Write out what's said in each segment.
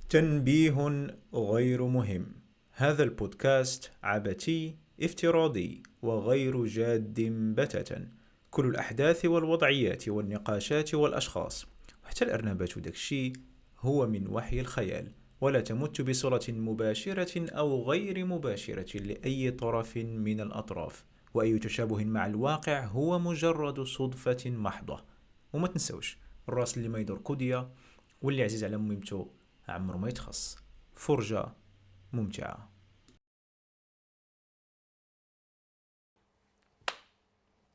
تنبيه غير مهم: هذا البودكاست عبثي افتراضي وغير جاد بتاتا. كل الأحداث والوضعيات والنقاشات والأشخاص وحتى الأرنبات وداكشي هو من وحي الخيال، ولا تمت بصلة مباشرة أو غير مباشرة لأي طرف من الأطراف، وأي تشابه مع الواقع هو مجرد صدفة محضة. وما تنسوش الراس اللي ما يدور قضية، واللي عزيز على ميمتو عمرو ما يتخص. فرجة ممتعة.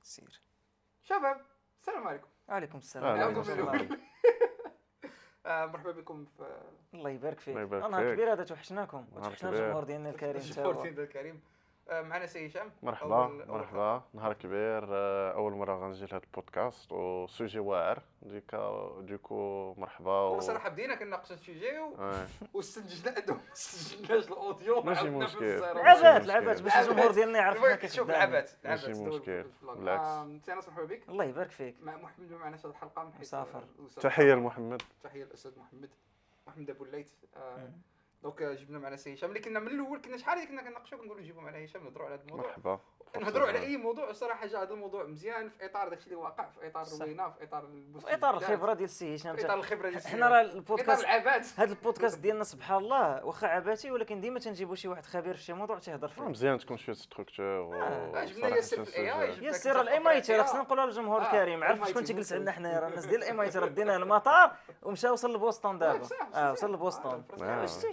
سير. شباب السلام عليكم. وعليكم السلام عليكم ورحمة السلام. الله. مرحبا بكم في الله يبارك فيك. الله يبارك نهار فيك. كبير هذا، توحشناكم نهار وتوحشنا كبير. الجمهور ديالنا الكريم تا هو. الجمهور الكريم. معنا سي هشام. مرحبا أول مرحبا، حلقة. نهار كبير. اول مره غنجي لهذا البودكاست وسوجي واعر ديكو مرحبا والله صراحه بدينا كنناقشوا السوجي آه. واستنتجنا انه ما استنتجناش الاوديو. ماشي عاودنا مشكل. في الزيرو. العبات مشكل. العبات باش الجمهور ديالنا يعرف حنا المهم كيف شوف خدامين. العبات ماشي مشكل. بالعكس. سي ناس مرحبا بك. الله يبارك فيك. مع محمد ما معناش هذه الحلقه من حيث مسافر. تحيه لمحمد. تحيه للاستاذ محمد ابو الليث. دونك جبنا معنا سي هشام اللي كنا من الاول كنا شحال كنا كنناقشوا كنقولوا نجيبوا معنا هشام نهضروا على هذا الموضوع. مرحبا. نهضروا على اي موضوع. الصراحه جا هذا الموضوع مزيان في اطار داكشي اللي واقع، في اطار الروينه، في اطار في اطار الخبره ديال السي هشام. في اطار الخبره ديال حنا راه اطار البودكاست، العبات. هذا البودكاست ديالنا سبحان الله واخا عباتي ولكن ديما تنجيبوا شي واحد خبير في شي موضوع تيهضر فيه. مزيان تكون شويه ستركتور جبنا ياسر في الاي اي. ياسر الاي مايتر خصنا نقولوا للجمهور الكريم. عرف شكون تيجلس عندنا حنايا؟ راه الناس ديال الاي مايتر دينا المطار ومشى وصل لبوسطن دابا. وصل لبوسطن.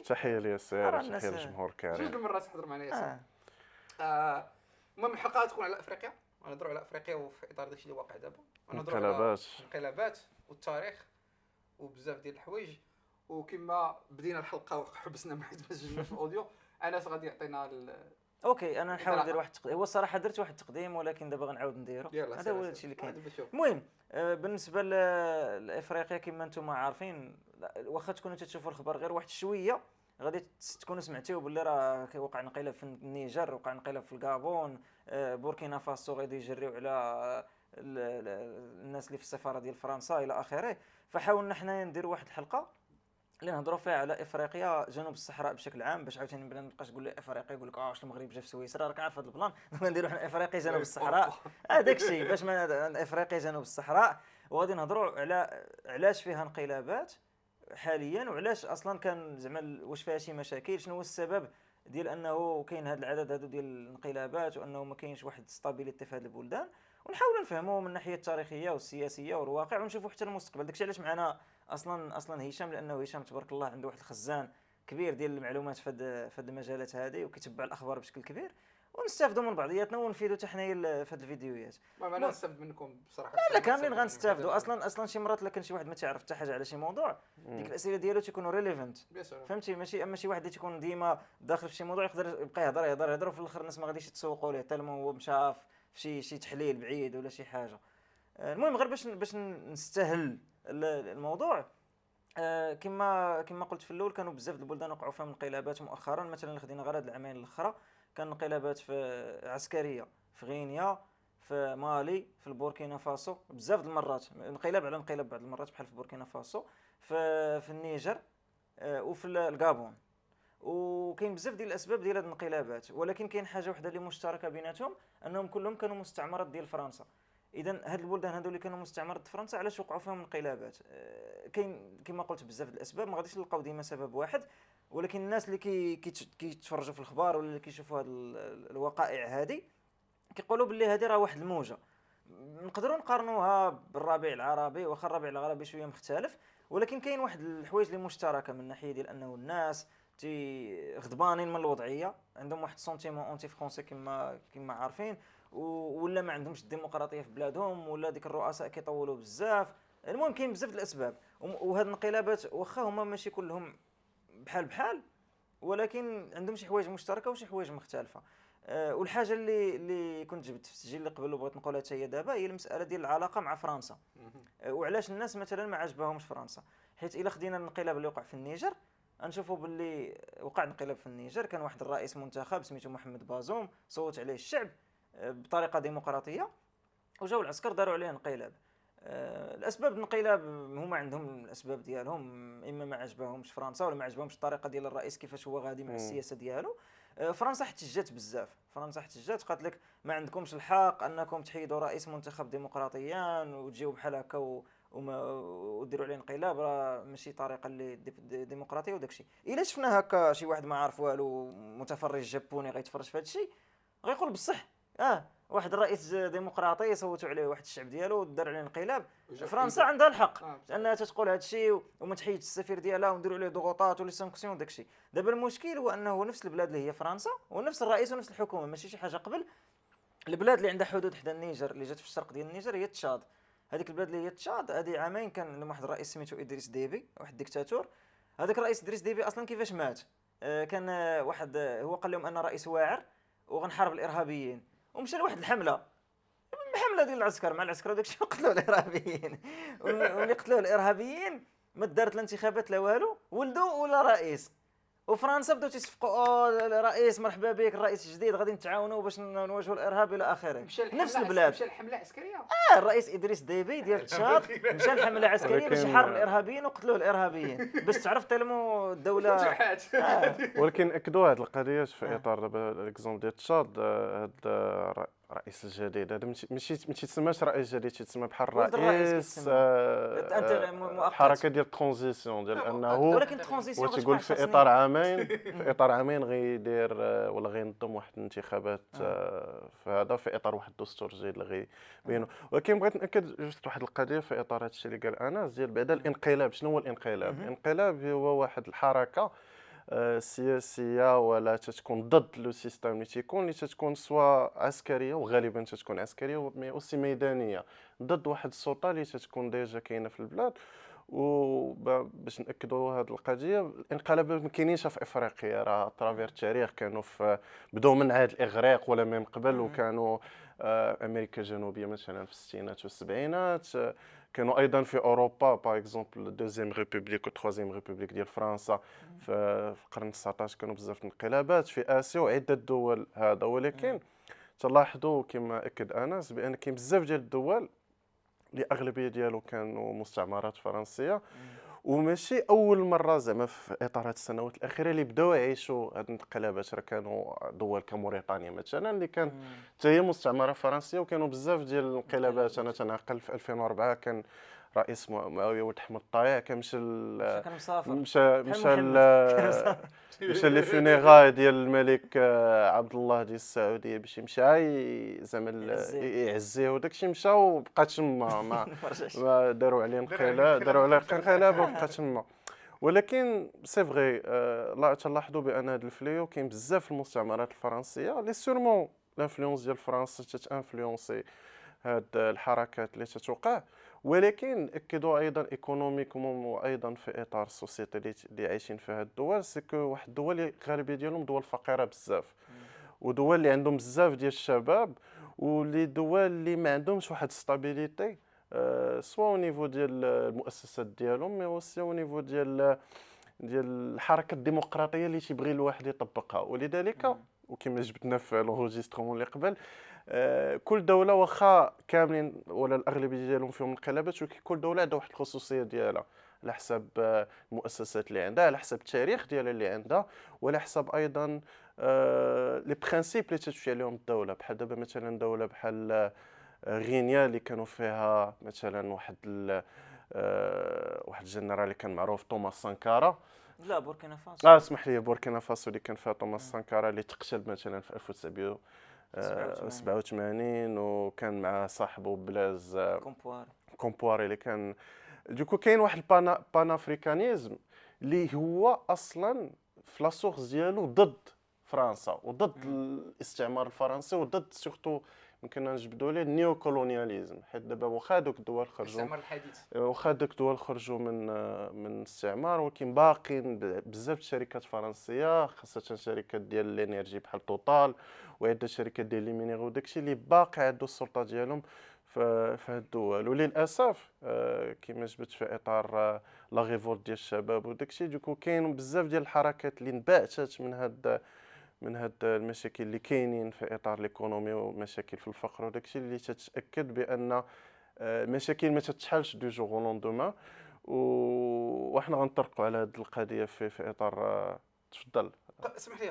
تحيه لياسر، تحيه للجمهور جوج الكريم. المرات حضر معنا ياسر. المهم الحلقه تكون على افريقيا، غنهضروا على افريقيا وفي اطار داكشي اللي واقع دابا، غنهضروا على الانقلابات والتاريخ وبزاف ديال الحوايج. وكما بدينا الحلقه وحبسنا ما حيت ما سجلنا في الاوديو، انس غادي يعطينا اوكي انا نحاول ندير واحد التقديم. هو الصراحه درت واحد التقديم ولكن دابا غنعاود نديرو. هذا هو الشيء اللي كاين. المهم بالنسبه لافريقيا كما نتوما عارفين، واخا تكونوا تشوفوا الخبر غير واحد شويه غادي تكونوا سمعتيو باللي راه وقع انقلاب في النيجر، وقع انقلاب في الغابون، بوركينا فاسو غادي يجريو على الناس اللي في السفاره ديال فرنسا الى اخره. فحاولنا حنايا نديروا واحد الحلقه اللي نهضروا فيها على افريقيا، جنوب الصحراء بشكل عام، باش عاوتاني ما نبقاش نقول افريقيا يقول لك واش المغرب جا في سويسرا. راك عارف هذا البلان. نديروا حنا افريقيا جنوب الصحراء، هذاك الشيء باش ما افريقيا جنوب الصحراء. وغادي نهضروا على علاش فيها انقلابات حاليا، وعلاش اصلا كان زعما واش فيها شي مشاكل، شنو هو السبب ديال انه كاين هذا العدد هذا ديال الانقلابات، وانه ما كاينش واحد ستابيليتي في هذه البلدان. ونحاولوا نفهموا من الناحيه التاريخيه والسياسيه والواقع، ونشوفوا حتى المستقبل. داكشي علاش معنا اصلا هشام، لانه هشام تبارك الله عنده واحد الخزان كبير ديال المعلومات في هذه المجالات هذه، وكيتبع الاخبار بشكل كبير، ونستافدوا من بعضياتنا ونفيدوا حتى حنايا في هذه الفيديوهات. ما انا نستافد منكم بصراحه. لا كاملين غنستافدوا. اصلا شي مرات الا كان شي واحد ما تعرف حتى حاجه على شي موضوع، ديك الاسئله ديالو تيكونوا ريليفنت، فهمتي؟ ماشي اما شي واحد اللي تيكون ديما داخل في شي موضوع يقدر يبقى يهضر وفي الاخر الناس ما غاديش يتسوقوا ليه حتى هو مشى في شي تحليل بعيد ولا شي حاجه. المهم غير باش نستهل الموضوع. كما قلت في الاول، كانوا بزاف البلدان وقعوا فيهم انقلابات مؤخرا. مثلا اللي خدينا غير هاد العامين الاخرى كان انقلابات في عسكريه في غينيا، في مالي، في البوركينا فاسو بزاف المرات، انقلاب على انقلاب بعض المرات بحال في بوركينا فاسو، في النيجر، وفي الغابون. وكاين بزاف ديال الاسباب ديال هاد الانقلابات، ولكن كاين حاجه وحده اللي مشتركه بيناتهم، انهم كلهم كانوا مستعمرات ديال فرنسا. اذا هاد البلدان هادو اللي كانوا مستعمرات فرنسا علاش وقعوا فيهم انقلابات؟ كاين كما قلت بزاف الاسباب، ما غاديش نلقاو ديما سبب واحد، ولكن الناس اللي كيتفرجوا في الاخبار ولا اللي كيشوفوا هاد الوقائع هذه كيقولوا باللي هذه راه واحد الموجه. نقدروا نقارنوها بالربيع العربي، واخا الربيع العربي شويه مختلف، ولكن كاين واحد الحوايج اللي مشتركه من ناحيه ديال انه الناس غضبانين من الوضعيه، عندهم واحد سونتيمون اونتي فرونسي كما عارفين، ولا ما عندهمش الديمقراطيه في بلادهم، ولا ديك الرؤساء كيطولوا بزاف. المهم كاين بزاف الاسباب، وهاد الانقلابات واخا هما ماشي كلهم بحال ولكن عندهم شي حوايج مشتركه وشي حوايج مختلفه. والحاجه اللي كنت جبت في التسجيل اللي قبل وبغيت نقولها حتى هي دابا، هي المساله ديال العلاقه مع فرنسا. وعلاش الناس مثلا ما عجبهمش فرنسا؟ حيت الا خدينا الانقلاب اللي وقع في النيجر، غنشوفوا باللي وقع انقلاب في النيجر، كان واحد الرئيس منتخب سميتو محمد بازوم، صوت عليه الشعب بطريقه ديمقراطيه، وجاو العسكر داروا عليه انقلاب. الاسباب الانقلاب هما عندهم الاسباب ديالهم، اما ما عجبهمش فرنسا ولا ما عجبهمش الطريقه ديال الرئيس كيفاش هو غادي مع السياسه ديالو. فرنسا احتجت بزاف، فرنسا احتجت قالت لك ما عندكمش الحق انكم تحيدوا رئيس منتخب ديمقراطيا وتجيو بحال هكا وديروا عليه انقلاب، راه ماشي طريقه اللي ديمقراطيه وداك الشيء. الا شفنا هكا شي واحد ما عارف والو متفرج جابوني غيتفرج في هذا الشيء غيقول بصح واحد الرئيس ديمقراطي صوتوا عليه واحد الشعب ديالو ودار عليه انقلاب، فرنسا عندها الحق انها تقول هذا الشيء وما تحيدش السفير ديالها ونديروا عليه ضغوطات ولا سانكسيون وداك الشيء. دابا المشكل هو انه نفس البلاد اللي هي فرنسا ونفس الرئيس ونفس الحكومه، ماشي شي حاجه قبل. البلاد اللي عندها حدود حدا النيجر اللي جات في الشرق ديال النيجر هي تشاد. هذيك البلاد اللي هي تشاد هذه عامين كان واحد الرئيس سميتو ادريس ديبي، واحد ديكتاتور. هذاك الرئيس ادريس ديبي اصلا كيفاش مات؟ كان واحد هو قال لهم انا رئيس واعر وغنحارب الارهابيين، ومشى لواحد الحمله ديال العسكر مع العسكر وداك الشيء قتلوا الارهابيين. واللي قتلوا الارهابيين ما دارت لا انتخابات لا والو، ولدوا ولا رئيس. وفرنسا بداو تيصفقوا الرئيس مرحبا بك الرئيس الجديد غادي نتعاونوا باش نواجهوا الارهاب الى اخره. نفس البلاد مشى الحمله عسكريه. الرئيس ادريس ديبي ديال تشاد مشى الحمله عسكريه باش يحارب الارهابيين وقتلوا الارهابيين باش تعرف تلمو الدوله. ولكن اكدوا هذه القضيه في اطار دابا الاكزومبل ديال تشاد. هذا الرئيس الجديد هذا ماشي ما تيتسماش رئيس جديد، تيتسمى بحال رئيس الحركه ديال الترانزيسيون ديال انه ولكن الترانزيسيون تيقول في اطار عامين في اطار عامين غيدير ولا غينظم واحد الانتخابات في هذا في اطار واحد الدستور جديد اللي غيبينوا. ولكن بغيت ناكد جوست واحد القضيه في اطار هذا الشيء اللي قال انس ديال بعدا الانقلاب. شنو هو الانقلاب؟ الانقلاب هو واحد الحركه سياسيه ولا تتكون ضد لو سيستم اللي تيكون اللي تتكون سواء عسكريه وغالبا تتكون عسكريه مي اوسي ميدانيه ضد واحد السلطه اللي تتكون ديجا كاينه في البلاد. وباش ناكدوا هذه القضيه الانقلابات ما كاينينش في افريقيا، راه ترافير التاريخ كانوا في بداو من عهد الاغريق ولا من قبل، وكانوا امريكا الجنوبيه مثلا في الستينات والسبعينات، كانوا ايضا في اوروبا باغ اكزومبل دوزيام ريبوبليك و تروازيام ريبوبليك ديال فرنسا في القرن 19 كانوا بزاف الانقلابات في اسيا وعده دول هذا. ولكن تلاحظوا كما اكد انس بان كاين بزاف ديال الدول اللي اغلبيه ديالو كانوا مستعمرات فرنسيه، وماشي اول مره زعما في اطار هذه السنوات الاخيره اللي بداو يعيشوا هذه الانقلابات. راه كانوا دول كموريتانيا مثلا اللي كانت حتى هي مستعمره فرنسيه وكانوا بزاف ديال الانقلابات. انا تنعقل في 2004 كان رئيس معاويه ولد احمد الطايع كان مشى لي فينيغا ديال الملك عبد الله ديال السعوديه باش يمشي زعما يعزيه وداك الشيء، مشى وبقى تما ما داروا عليه انقلاب، داروا عليه انقلاب وبقى تما. ولكن سي فغي لا تلاحظوا بان هذا الفليو كاين بزاف في المستعمرات الفرنسيه لي سورمون الانفلونس ديال فرنسا تتانفلونسي هاد الحركات اللي تتوقع. ولكن اكدوا ايضا ايكونوميكمون وايضا في اطار السوسيتي اللي عايشين فيها الدول سكو واحد الدول اللي غالبيه ديالهم دول فقيره بزاف ودول اللي عندهم بزاف ديال الشباب واللي دول اللي ما عندهمش واحد ستابيليتي سواء او نيفو ديال المؤسسات ديالهم مي اوسي او نيفو ديال الحركه الديمقراطيه اللي تيبغي الواحد يطبقها. ولذلك وكما جبتنا في لونجسترومون اللي قبل كل دوله واخا كاملين ولا الاغلبيه ديالهم فيهم انقلابات، ولكن كل دوله عندها واحد الخصوصيه ديالها على حسب المؤسسات اللي عندها، على حسب التاريخ ديالها اللي عندها، وعلى حسب ايضا لي برينسيپ اللي تمشي عليهم الدوله. بحال دابا مثلا دوله بحال غينيا اللي كانوا فيها مثلا واحد الجنرال اللي كان معروف توماس سانكارا. لا بوركينا فاسو اسمح لي بوركينا فاسو اللي كان فيها توماس سانكارا اللي تقتل مثلا في 1987 وكان مع صاحبه بلاز كومبواري اللي كان دوكو كاين واحد بانافريكانيزم اللي هو اصلا في لا سورس ديالو ضد فرنسا وضد الاستعمار الفرنسي وضد سورتو يمكن نجبدوا ليه النيو كولونياليزم. حيت دابا واخا دوك الدول خرجوا الاستعمار الحديث واخا دوك الدول خرجوا من الاستعمار، ولكن باقين بزاف الشركات فرنسيه خاصه شركات ديال الانرجي بحال توتال وعده شركات ديال لي مينيرو وداكشي اللي باقي عنده السلطه ديالهم في هاد الدول. وللاسف كما جبت في اطار لا ريفولت ديال الشباب وداكشي دوكو كاين بزاف ديال الحركات اللي انبعثت من هاد المشاكل اللي كاينين في اطار الايكونومي ومشاكل في الفقر وداكشي اللي تتاكد بان المشاكل ما تتحلش دو جوغ او لوندومان، وحنا غنطرقوا على هذه القضيه في اطار تفضل. اسمح لي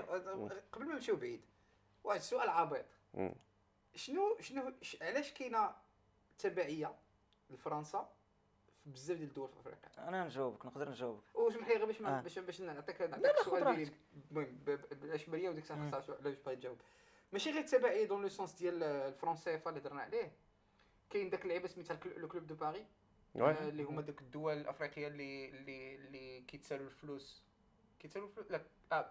قبل ما نمشيو بعيد، واحد السؤال عابط. شنو علاش كاينه تبعيه لفرنسا في بزاف ديال الدول في افريقيا؟ انا نقدر نجاوبك. واسمح لي غير باش نعطيك السؤال ديالي بالاشباليه وديك الساعه نختار سؤال باش بغيت تجاوب. ماشي غير التبعيه دون لو سونس ديال الفرنسيفا اللي درنا عليه، كاين داك اللعيبه سميتها لو كلوب دو باري، اللي هما دوك الدول الافريقيه اللي كيتسالوا الفلوس لا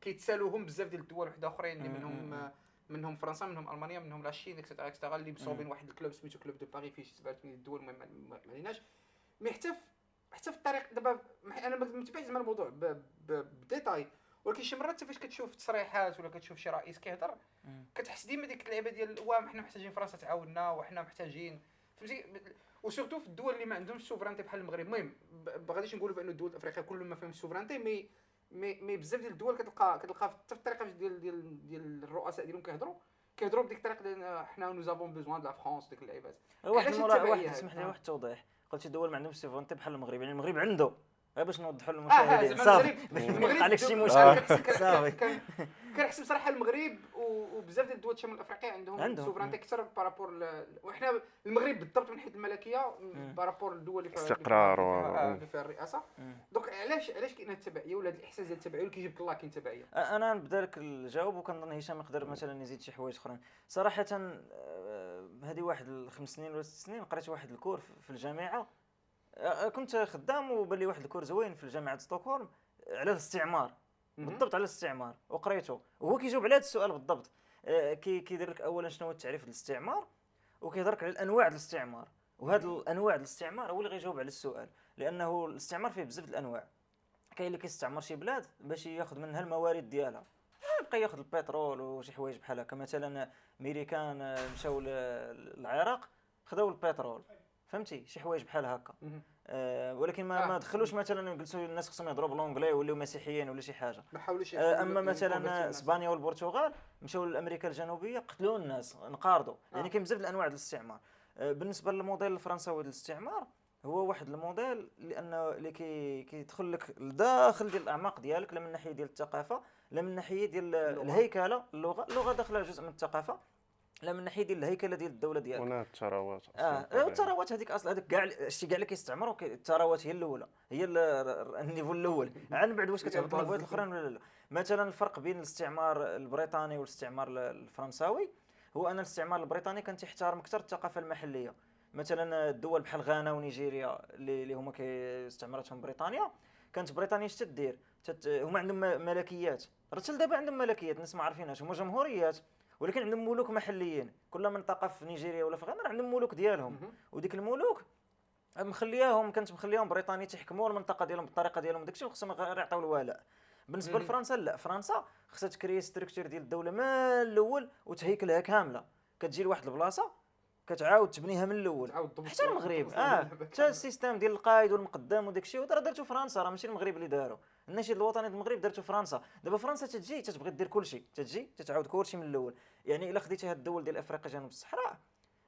كيتسالوهم بزاف ديال الدول وحده اخرين اللي منهم فرنسا، منهم المانيا، منهم لاشين اكسترا اللي مصوبين واحد الكلوب سميتو كلوب دو باري فيه 87 الدول. ما عليناش، مي حتى في الطريق دابا انا ما متبعش زعما الموضوع بديتاي، ولكن شي مرات فاش كتشوف تصريحات ولا كتشوف شي رئيس كيهضر كتحس ديما ديك اللعيبه ديال حنا محتاجين فرنسا تعاوننا وحنا محتاجين، فهمتي؟ وسورتو في الدول اللي ما عندهمش سوفرانتي بحال المغرب. المهم ما غاديش نقولوا بان الدول الافريقيه كلهم ما فيهمش سوفرانتي، مي بزاف ديال الدول كتلقى حتى في الطريقه ديال الرؤساء ديالهم كيهضروا بديك الطريقه ديال حنا نوزافون بوزوان د لا فرانس ديك اللعيبات. واحد اسمح لي واحد التوضيح، قلتي دول ما عندهمش سوفرانتي بحال المغرب، يعني المغرب عنده، غير باش نوضحوا للمشاهدين صافي ما عليك شي مشكل صافي. كنحسب صراحه المغرب وبزاف ديال الدول الشمال الافريقيه عندهم سوفرانتي اكثر بارابور وحنا المغرب بالضبط من حيث الملكيه بارابور الدول اللي فيها الرئاسه. دونك علاش كاين هاد التبعيه ولا هاد الاحساس ديال التبعيه اللي كيجيب الله كاين تبعيه؟ انا نبدا لك الجواب وكنظن هشام يقدر مثلا يزيد شي حوايج اخرين. صراحه هذه واحد 5 سنين ولا 6 سنين قريت واحد الكور في الجامعه، كنت خدام وبان لي واحد الكور زوين في جامعه ستوكهولم على الاستعمار، بالضبط على الاستعمار، وقريته وهو كيجاوب على هذا السؤال بالضبط. كيدير لك اولا شنو هو التعريف الاستعمار، وكيهضرك على الانواع ديال الاستعمار، وهاد الانواع ديال الاستعمار هو اللي غيجاوب على السؤال، لانه الاستعمار فيه بزاف الانواع. كاين اللي كيستعمر شي بلاد باش ياخذ منها الموارد ديالها، يبقى ياخذ البترول وشي حوايج بحال هكا. مثلا امريكان مشاو للعراق خداو البترول، فهمتي؟ شي حوايج بحال هكا. ولكن ما دخلوش مثلا جلسوا الناس خصهم يهضروا بالونجلي ولاو مسيحيين ولا شي حاجه. ما حاولوش. اما مثلا اسبانيا والبرتغال مشاو لامريكا الجنوبيه قتلوا الناس، انقرضوا. يعني كاين بزاف الانواع ديال الاستعمار. بالنسبه للموديل الفرنساوي ديال الاستعمار هو واحد الموديل لانه اللي كيدخل لك لداخل ديال الاعماق ديالك، لا من ناحيه ديال الثقافه، لا من ناحيه ديال الهيكله، اللغه داخله جزء من الثقافه، لا من ناحيه ديال الهيكله ديال الدوله ديالك. هنا الثروات الثروات هذيك اصلا هذاك كاع الشيء كاع اللي كيستعمروا الثروات هي الاولى، هي النيفو الاول. عن بعد واش كتهبط النيفوات الاخرين ولا لا. مثلا الفرق بين الاستعمار البريطاني والاستعمار الفرنساوي هو ان الاستعمار البريطاني كان تيحترم اكثر الثقافه المحليه. مثلا الدول بحال غانا ونيجيريا اللي هما استعمرتهم بريطانيا، كانت بريطانيا اش تدير؟ هما عندهم ملكيات، راه دابا عندهم ملكيات الناس ما عارفينهاش، هما جمهوريات ولكن عندهم ملوك محليين. كل منطقه في نيجيريا ولا في غانا عندهم ملوك ديالهم، وديك الملوك كانت مخليهم بريطانيا تحكموا المنطقه ديالهم بالطريقه ديالهم داكشي، وخصهم غير يعطيو الولاء. بالنسبه لفرنسا لا، فرنسا خصها تكري ستركتور ديال الدوله من الاول وتهيكلها كامله، كتجي لواحد البلاصه كتعاود تبنيها من الاول. حتى المغرب حتى السيستم ديال القائد والمقدم وداكشي راه دارتو فرنسا، راه ماشي المغرب اللي دارو. النشيد الوطني ديال المغرب دارتو فرنسا. دابا فرنسا تتجي تتبغي دير كلشي، تتعاود كلشي من الاول. يعني الا خديتي هاد الدول ديال افريقيا جنوب الصحراء،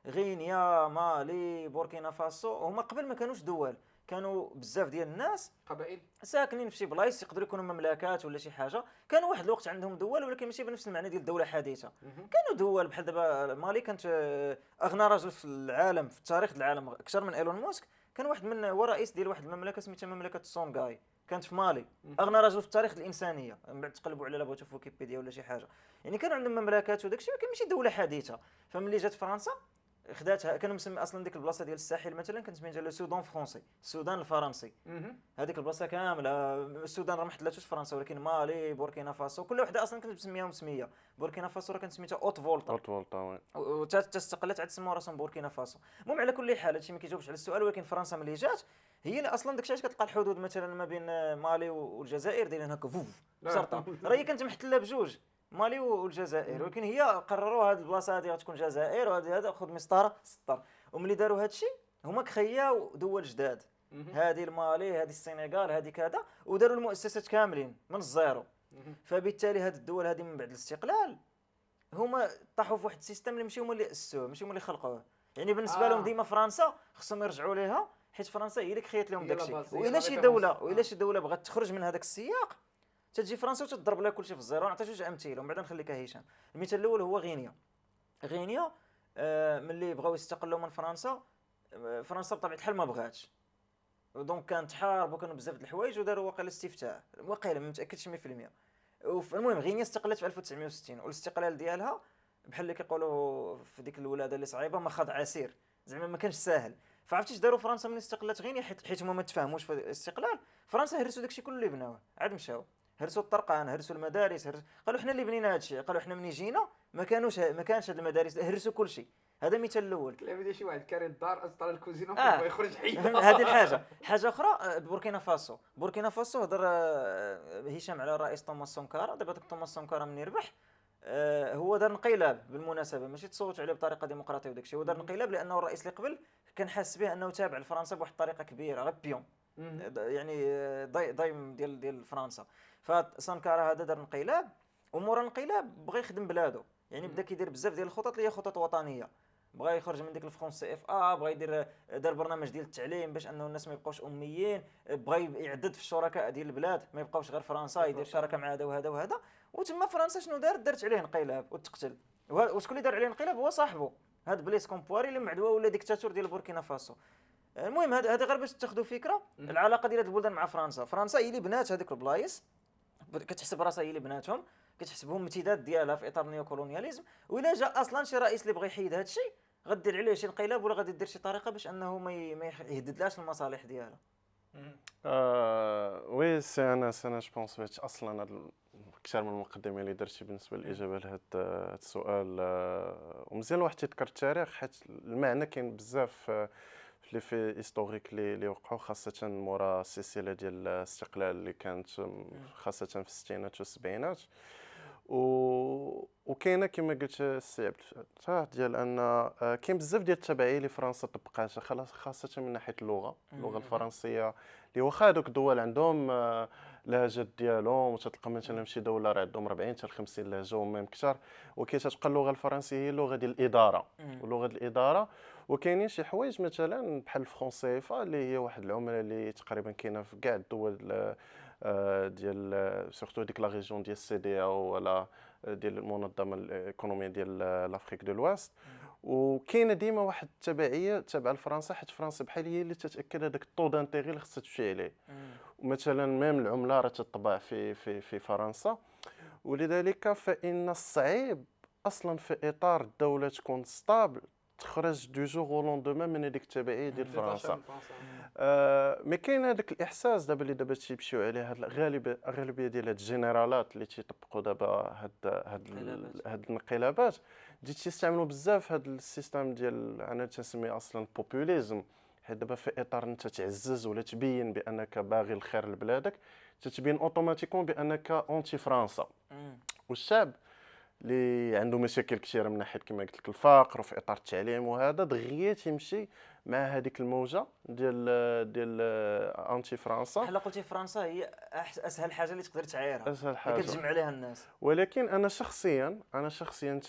غينيا، مالي، بوركينا فاسو، هما قبل ما كانوش دول، كانوا بزاف ديال الناس قبائل ساكنين في شي بلايص يقدروا يكونوا مملكات ولا شي حاجه. كانوا واحد الوقت عندهم دول ولكن ماشي بنفس المعنى ديال الدوله حديثه. كانوا دول بحال دابا مالي كانت اغنى رجل في العالم في تاريخ العالم اكثر من ايلون ماسك، كان واحد من هو رئيس ديال واحد المملكه سميتها مملكه سونغاي، كانت في مالي. اغنى رجل في تاريخ الانسانيه، من بعد تقلبوا على بغيتو في ويكيبيديا ولا شي حاجه. يعني كانوا عندهم مملكات وداكشي ولكن ماشي دوله حديثه. فملي جات فرنسا خداتها، كانوا مسمي اصلا ديك البلاصه ديال الساحل مثلا كانت سميتها لو سودان فرونسي، السودان الفرنسي. هذيك البلاصه كامله، السودان راه ما حلاتوش فرنسا ولكن مالي، بوركينا فاسو، كل وحده اصلا كانت مسمياهم سميه. بوركينا فاسو راه كانت سميتها اوت فولتا وتستقلت عاد سموا راسهم بوركينا فاسو. المهم على كل حال هادشي ما كيجاوبش على السؤال، ولكن فرنسا ملي جات هي اللي اصلا داكشي علاش كتلقى الحدود مثلا ما بين مالي والجزائر دايرين هكا فوف سرطه، راه هي كانت محتله بجوج مالي والجزائر، ولكن هي قرروا هذه البلاصه هذه غتكون جزائر وهذه هذا خذ مسطره سطر. وملي داروا هذا الشيء هما كخياو دول جداد، هذه المالي، هذه السنغال، هذه كذا، وداروا المؤسسات كاملين من الزيرو. فبالتالي هذه الدول هذه من بعد الاستقلال هما طاحوا في واحد السيستم اللي ماشي هما اللي اسسوه، ماشي هما اللي خلقوه، يعني بالنسبه لهم ديما فرنسا خصهم يرجعوا ليها، حيت فرنسا هي اللي كريات لهم هي داكشي. لا باز، هي والا لا شي ريفيرونس. دوله والا شي دوله بغات تخرج من هذاك السياق، تجي فرنسا وتضرب لها كلشي في الزيرو. نعطي جوج امثله ومن بعد نخليك هشام. المثال الاول هو غينيا ملي بغاو يستقلوا من فرنسا، فرنسا بطبيعه الحال ما بغاتش، دونك كانت حارب وكانوا بزاف د الحوايج وداروا واقيلا استفتاء، واقيلا ما متاكدش 100%. المهم غينيا استقلت في 1960 والاستقلال ديالها بحال اللي كيقولوا في ديك الولاده اللي صعيبه ما خاض عسير، زعما ما كانش ساهل. فعرفتي اش داروا فرنسا ملي استقلت غينيا؟ حيت هما ما تفاهموش في الاستقلال، فرنسا هرسوا داكشي كله اللي بناوه، عاد مشاو هرسوا الطرقان، هرسوا المدارس، قالوا حنا اللي بنينا هادشي، قالوا حنا ملي جينا ما كانش هاد المدارس، هرسوا كلشي. هذا مثال الاول. لا بدا شي واحد كاري الدار اصلا الكوزينه بغا يخرج حي. هذه الحاجه. حاجه اخرى بوركينا فاسو هضر هشام على الرئيس توماس سونكارا. دابا داك توماس سونكارا من يربح هو دار انقلاب بالمناسبه، ماشي تصوتوا عليه بطريقه ديمقراطيه وداكشي، هو دار انقلاب لانه الرئيس اللي قبل كان حاس به انه تابع لفرنسا بواحد الطريقه كبيره، غير بيون يعني ضايم ديال فرنسا. فسانكارا هذا دار انقلاب، ومورا الانقلاب بغى يخدم بلاده، يعني بدا كيدير بزاف ديال الخطط اللي هي خطط وطنيه. بغى يخرج من ديك الفرونس سي اف بغى دار برنامج ديال التعليم باش انه الناس ما يبقاوش اميين، بغى يعدد في الشركاء ديال البلاد ما يبقاوش غير فرنسا، يدير شراكه مع هذا وهذا وهذا. وتما فرنسا شنو دارت عليه انقلاب وتقتل. وشكون اللي دار عليه انقلاب؟ هو صاحبه هاد بليس كومبواري اللي معدوه ولا ديكتاتور ديال بوركينا فاسو. المهم هذا غير باش تاخذوا فكره العلاقه ديال هاد البلدان مع فرنسا. فرنسا هي اللي بنات هذيك البلايص، كتحسب راسها هي اللي بناتهم، كتحسبهم امتداد ديالها في اطار نيوكولونياليزم. وإلا جا اصلا شي رئيس اللي بغى يحيد هذا الشيء غدير عليه شي انقلاب ولا غادي دير شي طريقه باش انه ما يهددلاش المصالح ديالها. وي سي انا جو بونس بهادشي اصلا هاد اكثر من المقدمه اللي درتي بالنسبه للاجابه لهذا السؤال. ومزيان الواحد يذكر التاريخ حيت المعنى كاين بزاف اللي في هيستوريك اللي وقعوا خاصه مورا السلسله ديال الاستقلال اللي كانت خاصه في الستينات والسبعينات. وكاينه كما قلت السي عبد الفتاح ديال ان كاين بزاف ديال التبعيه اللي فرنسا طبقاتها خاصه من ناحيه اللغه الفرنسيه، اللي واخا هذوك الدول عندهم لهجات ديالهم، وتتلقى مثلا شي دوله راه عندهم 40 حتى 50 لهجه وميم اكثر، وكتبقى اللغه الفرنسيه هي اللغه ديال الاداره ولغه الاداره. وكاينين شي حوايج مثلا بحال الفرونسي اللي هي واحد العمله اللي تقريبا كاينه في كاع الدول ديال سورتو ديك لا ريجيون ديال السي دي او ولا ديال المنظمه الايكونوميه ديال لافريك دو الوست. وكاينه ديما واحد التبعيه تابعه لفرنسا، حيت فرنسا بحال هي اللي تتاكد هذاك الطو دانتيغي اللي خصها تمشي عليه. ومثلا ميم العمله راه تطبع في فرنسا، ولذلك فان الصعيب اصلا في اطار الدوله تكون ستابل تخرج دو جور او لوندومان من هذيك التبعيه ديال فرنسا. مي كاين هذاك الاحساس دابا اللي تيمشيو عليه هاد الغالبيه ديال هاد الجنرالات اللي تيطبقوا دابا هاد الانقلابات تيستعملوا بزاف هاد السيستم ديال انا تنسميه اصلا بوبوليزم. حيت دابا في اطار انت تعزز ولا تبين بانك باغي الخير لبلادك، تتبين اوتوماتيكون بانك اونتي فرنسا. والشعب اللي عنده مشاكل كثيره من ناحيه كما قلت لك الفقر وفي اطار التعليم وهذا دغيا تيمشي مع هذيك الموجه ديال انتي فرنسا. بحال قلتي فرنسا هي اسهل حاجه اللي تقدر تعايرها، اسهل حاجه كتجمع عليها الناس. ولكن انا شخصيا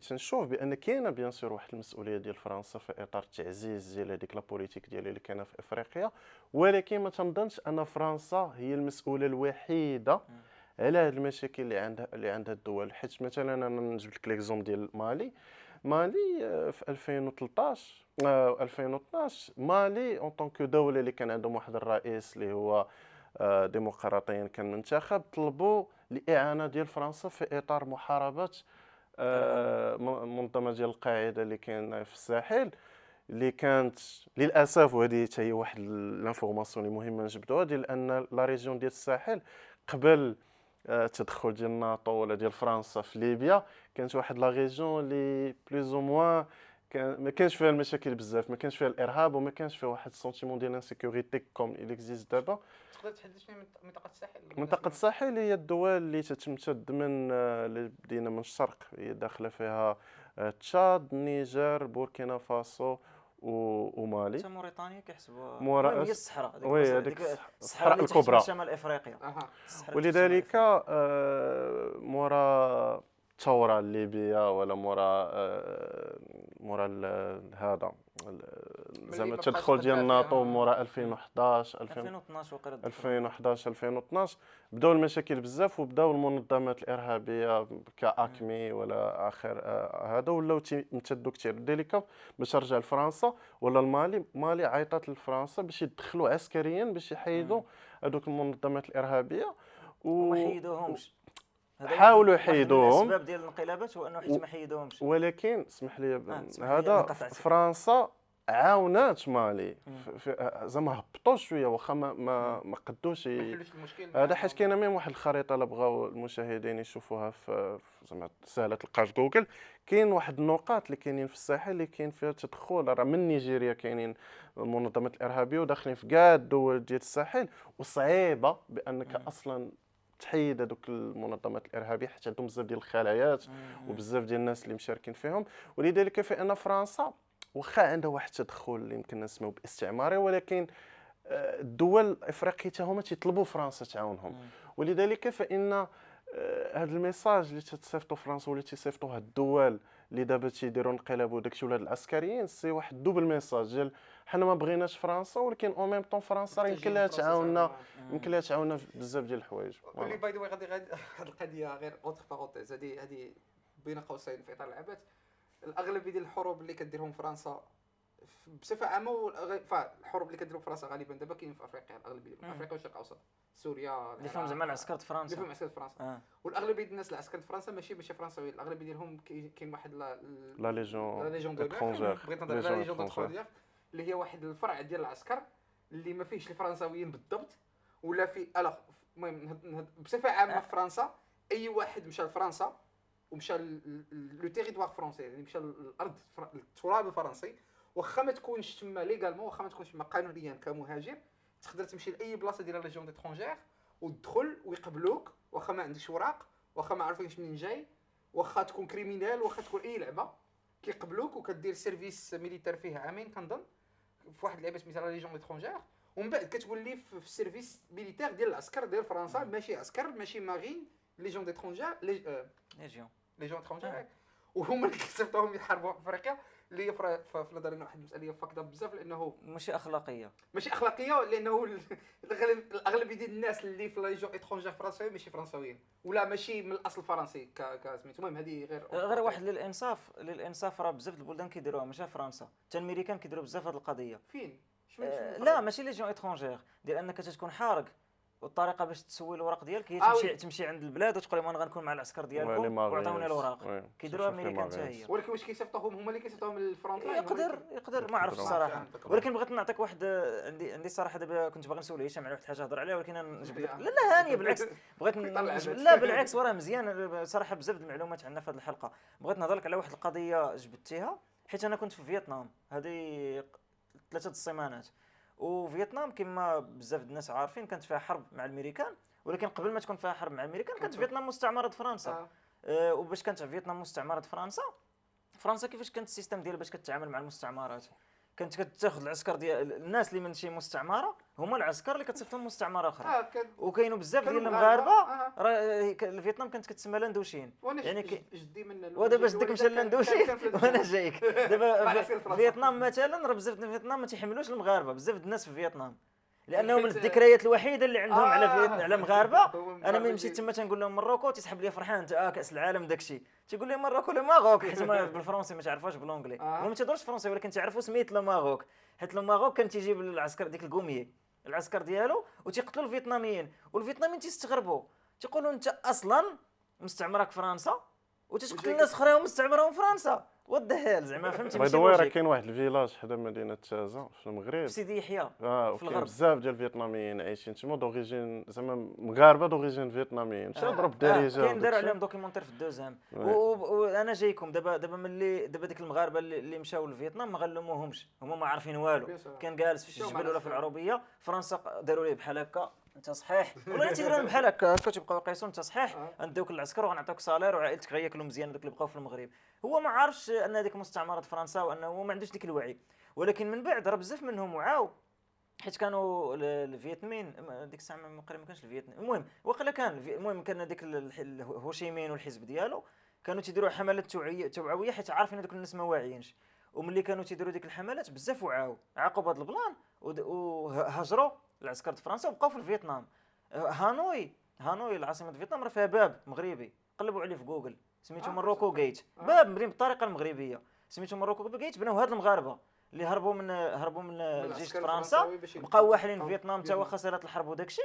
تنشوف بان كاينه بيان سور واحد المسؤوليه ديال فرنسا في اطار التعزيز ديال هذيك لا بوليتيك ديال اللي كاينه في افريقيا، ولكن ما تنظنش ان فرنسا هي المسؤوله الوحيده على هاد المشاكل اللي عندها الدول. حيت مثلا انا نجيب لك ليكزوم ديال مالي في 2012 مالي اون طونك دوله اللي كان عندهم واحد الرئيس اللي هو ديمقراطيا كان منتخب، طلبوا الاعانه ديال فرنسا في اطار محاربه منظمه ديال القاعده اللي كاين في الساحل، اللي كانت للاسف، وهذه حتى هي واحد الانفورماسيون اللي مهمه نجبدوها، ديال ان لا ريجيون ديال الساحل قبل التدخل ديال الناتو ولا ديال فرنسا في ليبيا كانت واحد لا ريجيون اللي بلوز او موان ما كانش فيها المشاكل بزاف، ما كانش فيها الارهاب وما كانش فيها واحد السونتيمون ديال انسيكوريتي كوم اكزيست دابا. تقدر تحدد شنو منطقه الساحل؟ منطقه الساحل هي الدول اللي تتمتد من اللي بدينا من الشرق، هي داخله فيها تشاد، النيجر، بوركينا فاسو ومالي. حتى موريتانيا كيحسبوها هي الصحراء، هذيك الصحراء الكبرى شمال افريقيا. ولذلك مورا الثوره الليبيه ولا مورا مورا هذا زعما التدخل ديال الناتو مورا 2011 2012 بداو المشاكل بزاف، وبداو المنظمات الارهابيه كاكمي ولا اخر هذا ولاو تيمتدوا كثير. لذلك باش نرجع لفرنسا ولا المالي عيطات لفرنسا باش يدخلوا عسكريا باش يحيدوا هذوك المنظمات الارهابيه وما حيدوهمش. حاولوا يحيدوهم. الاسباب ديال الانقلابات هو انه حيت ما حيدوهمش. ولكن اسمح لي هذا فرنسا عاونات مالي زعما هبطوا شويه واخا ما قدوش هذا، حيت كاينه ميم واحد الخريطه الا بغاو المشاهدين يشوفوها في زعما سهله تلقاها في جوجل. كاين واحد النقاط اللي كاينين في الساحل اللي كاين فيها تدخل، راه من نيجيريا كاينين المنظمات الارهابيه وداخلين في كاع الدول ديال الساحل، وصعيبه بانك اصلا تحيد هذوك المنظمات الارهابيه حيت عندهم بزاف ديال الخلايات وبزاف ديال الناس اللي مشاركين فيهم. ولذلك فان فرنسا واخا عندها واحد التدخل اللي يمكن نسميوه باستعماري، ولكن الدول الافريقيه حتى هما تيطلبوا فرنسا تعاونهم. ولذلك فان هذا الميساج اللي تتصيفطوا فرنسا ولا تيصيفطوه هاد الدول اللي دابا تيديروا انقلاب وداكشي ولاد العسكريين، سي واحد دوبل ميساج ديال حنا ما بغيناش فرنسا، ولكن او ميم طون فرنسا راه يمكن لها تعاوننا، يمكن لها تعاوننا بزاف ديال الحوايج. اللي باي ذا واي غادي هذه القضيه غير اوتر بارونتيز، هذه بين قوسين في اطار العبات. الاغلبيه ديال الحروب اللي كديرهم فرنسا بصفه عامه، فالحروب اللي كديرهم فرنسا غالبا دابا كاين في افريقيا، الاغلبيه في افريقيا والشرق الاوسط، سوريا اللي فهم زعما العسكر فرنسا، اللي فهم عسكر فرنسا. والاغلبيه ديال الناس العسكر فرنسا ماشي فرنساويين، الاغلبيه ديالهم كاين واحد لا ليجون دونيور، بغيت نهضر على لا ليجون دونيور اللي هي واحد الفرع ديال العسكر اللي ما فيهش الفرنساويين بالضبط، ولا في المهم بصفه عامه في فرنسا اي واحد مشى لفرنسا ومشى لو تيريتوار فرونسي، يعني مشى للارض التراب الفرنسي، واخا ما تكونش تما ليغالمون، واخا ما تكونش تما قانونيا كمهاجر، تقدر تمشي لاي بلاصه ديال ليجون ديترونجير وتدخل ويقبلوك، واخا ما عندكش وراق، واخا ما عارفينش منين جاي، واخا تكون كريمينال، واخا تكون اي لعبه كيقبلوك وكدير سيرفيس ميليتير فيه عامين كنظن في واحد اللعبه سميتها ليجون ديترونجير، ومن بعد كتولي في السيرفيس ميليتير ديال العسكر ديال فرنسا، ماشي عسكر ماشي مارين، ليجون ديترونجير ليجون ديترونجير، وهما اللي كيصيفطوهم يحاربوا في افريقيا، اللي هي في نظري واحد المساله فاكده بزاف، لانه ماشي اخلاقيه لانه الاغلبيه ديال الناس اللي في ليجون اترونجير فرنساويين ماشي فرنساويين ولا ماشي من الاصل فرنسي كسميتو. المهم هذه غير واحد للانصاف راه بزاف البلدان كيديروها، ماشي فرنسا، حتى الامريكان كيديروا بزاف هذه القضيه. فين لا ماشي ليجون اترونجير، ديال انك تكون حارق، والطريقه باش تسوي الوراق ديالك هي تمشي عند البلاد وتقول لهم انا غنكون مع العسكر ديالكم وعطوني الوراق. كيديروها الامريكان حتى هي. ولكن واش كيصيفطوهم هما اللي كيصيفطوهم للفرونت لاين؟ يقدر ما عرفتش الصراحه، ولكن بغيت نعطيك واحد عندي صراحه دابا كنت باغي نسول هشام على واحد الحاجه هضر عليها، ولكن نجبد لك لا هانيه بالعكس بغيت لا بالعكس وراه مزيان صراحه بزاف المعلومات عندنا في هذه الحلقه. بغيت نهضر لك على واحد القضيه جبدتيها، حيت انا كنت في فيتنام هذه 3 السيمانات، وفيتنام كما بزاف الناس عارفين كانت فيها حرب مع الامريكان، ولكن قبل ما تكون فيها حرب مع الامريكان كانت فيتنام مستعمره فرنسا. وباش كانت فيتنام مستعمره فرنسا كيفاش كانت السيستم ديالها باش كتعامل مع المستعمرات؟ كانت كتاخذ العسكر ديال الناس اللي من شي مستعمره هما العسكر اللي كتصيفطهم مستعمره اخرى. وكاينوا بزاف ديال المغاربه راه فيتنام كانت كتسمى لاندوشين، يعني جدي من ودابا جدك مشى لاندوشين وانا جايك دابا فيتنام مثلا، راه بزاف د فيتنام ما تيحملوش المغاربه، بزاف د الناس في فيتنام لانهم الذكريات الوحيده اللي عندهم على مغاربه. انا ملي مشيت تما تنقول لهم مروكو، تيسحب لي فرحان انت كاس العالم داكشي، تيقول لي مروكو لو ماروك، حيت بالفرنسي ما تعرفوش بالونجلي، هما ما تيهضروش فرنسي ولكن تعرفوا سميت لو ماروك، حيت لو ماروك كان تيجيب العسكر ديك الكوميي العسكر ديالو وتيقتلوا الفيتناميين، والفيتناميين تيستغربوا تيقولوا انت اصلا مستعمرك فرنسا وتقتل الناس اخرين مستعمرهم فرنسا، وات ذا هيل زعما فهمتي؟ باي ذا واي راه كاين واحد الفيلاج حدا مدينه تازا في المغرب في سيدي يحيى في الغرب، بزاف ديال الفيتناميين عايشين تما دوريجين زعما مغاربه دوريجين فيتناميين، مشاو ضرب الدارجه كاين داروا عليهم دوكيومونتير في الدوزام. وانا جايكم دابا ملي ديك المغاربه اللي مشاو لفيتنام ما غنلوموهمش، هما ما عارفين والو، كان جالس في الجبل ولا في العروبيه، فرنسا داروا ليه بحال هكا انت صحيح ولا تيديروا بحال هكا كتبقاو يقيسوا انت صحيح غنديوك للعسكر وغنعطيوك سالير وعائلتك غياكلوا مزيان دوك اللي بقاو في المغرب. هو ما عارفش ان هذيك مستعمره فرنسا وانه ما عندوش ديك الوعي، ولكن من بعد راه بزاف منهم وعاو، حيت كانوا الفيتمين ديك الساعه ما كانش الفيتنام، المهم وقيلا كان المهم كان هذيك هوشيمين والحزب ديالو كانوا تيديروا حملات توعويه حيت عارفين هذوك الناس ما واعيينش. وملي كانوا تيديروا ديك الحملات بزاف وعاو عاقوا بهذا البلان وهاجروا العسكر د فرنسا وبقاو في فيتنام. هانوي العاصمه د فيتنام راه فيها باب مغربي، قلبوا عليه في جوجل سميتو مروكو جيت، باب مبني بالطريقه المغربيه سميتو مروكو جيت. بناو هاد المغاربه اللي هربوا من الجيش د فرنسا، بقاو واحلين في فيتنام حتى واخا صارت الحرب وداكشي،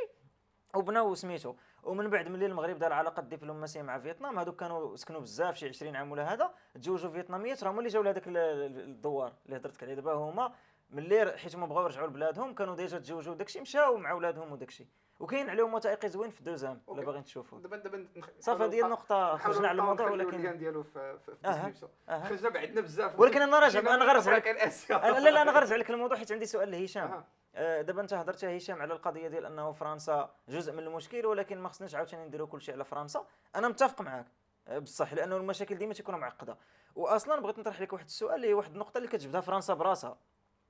وبناو سميتو. ومن بعد ملي المغرب دار علاقات دبلوماسيه مع فيتنام، هذوك كانوا سكنوا بزاف شي 20 عام ولا هذا، تزوجوا فيتناميات، راهم اللي جاو لهذاك الدوار اللي هضرتك عليه دابا. هما ملي حيت هما بغاو يرجعوا لبلادهم كانوا ديجا تزوجوا داكشي، مشاو مع ولادهم وداكشي، وكاين عليهم وثائقي زوين في دوزام الا باغيين تشوفوا. دابا صافي هذه النقطه خرجنا على الموضوع، ولكن ديالو في الديسكريبسيون خرجنا بعدنا بزاف. ولكن انا غرز عليك لا انا غرز عليك الموضوع حيت عندي سؤال لهشام. دابا انت هضرت يا هشام على القضيه ديال انه فرنسا جزء من المشكل، ولكن ما خصناش عاوتاني نديروا كل شيء على فرنسا. انا متفق معك بصح، لانه المشاكل ديما تكون معقده. واصلا بغيت نطرح لك واحد السؤال اللي هي واحد النقطه اللي كتجبدها فرنسا براسها.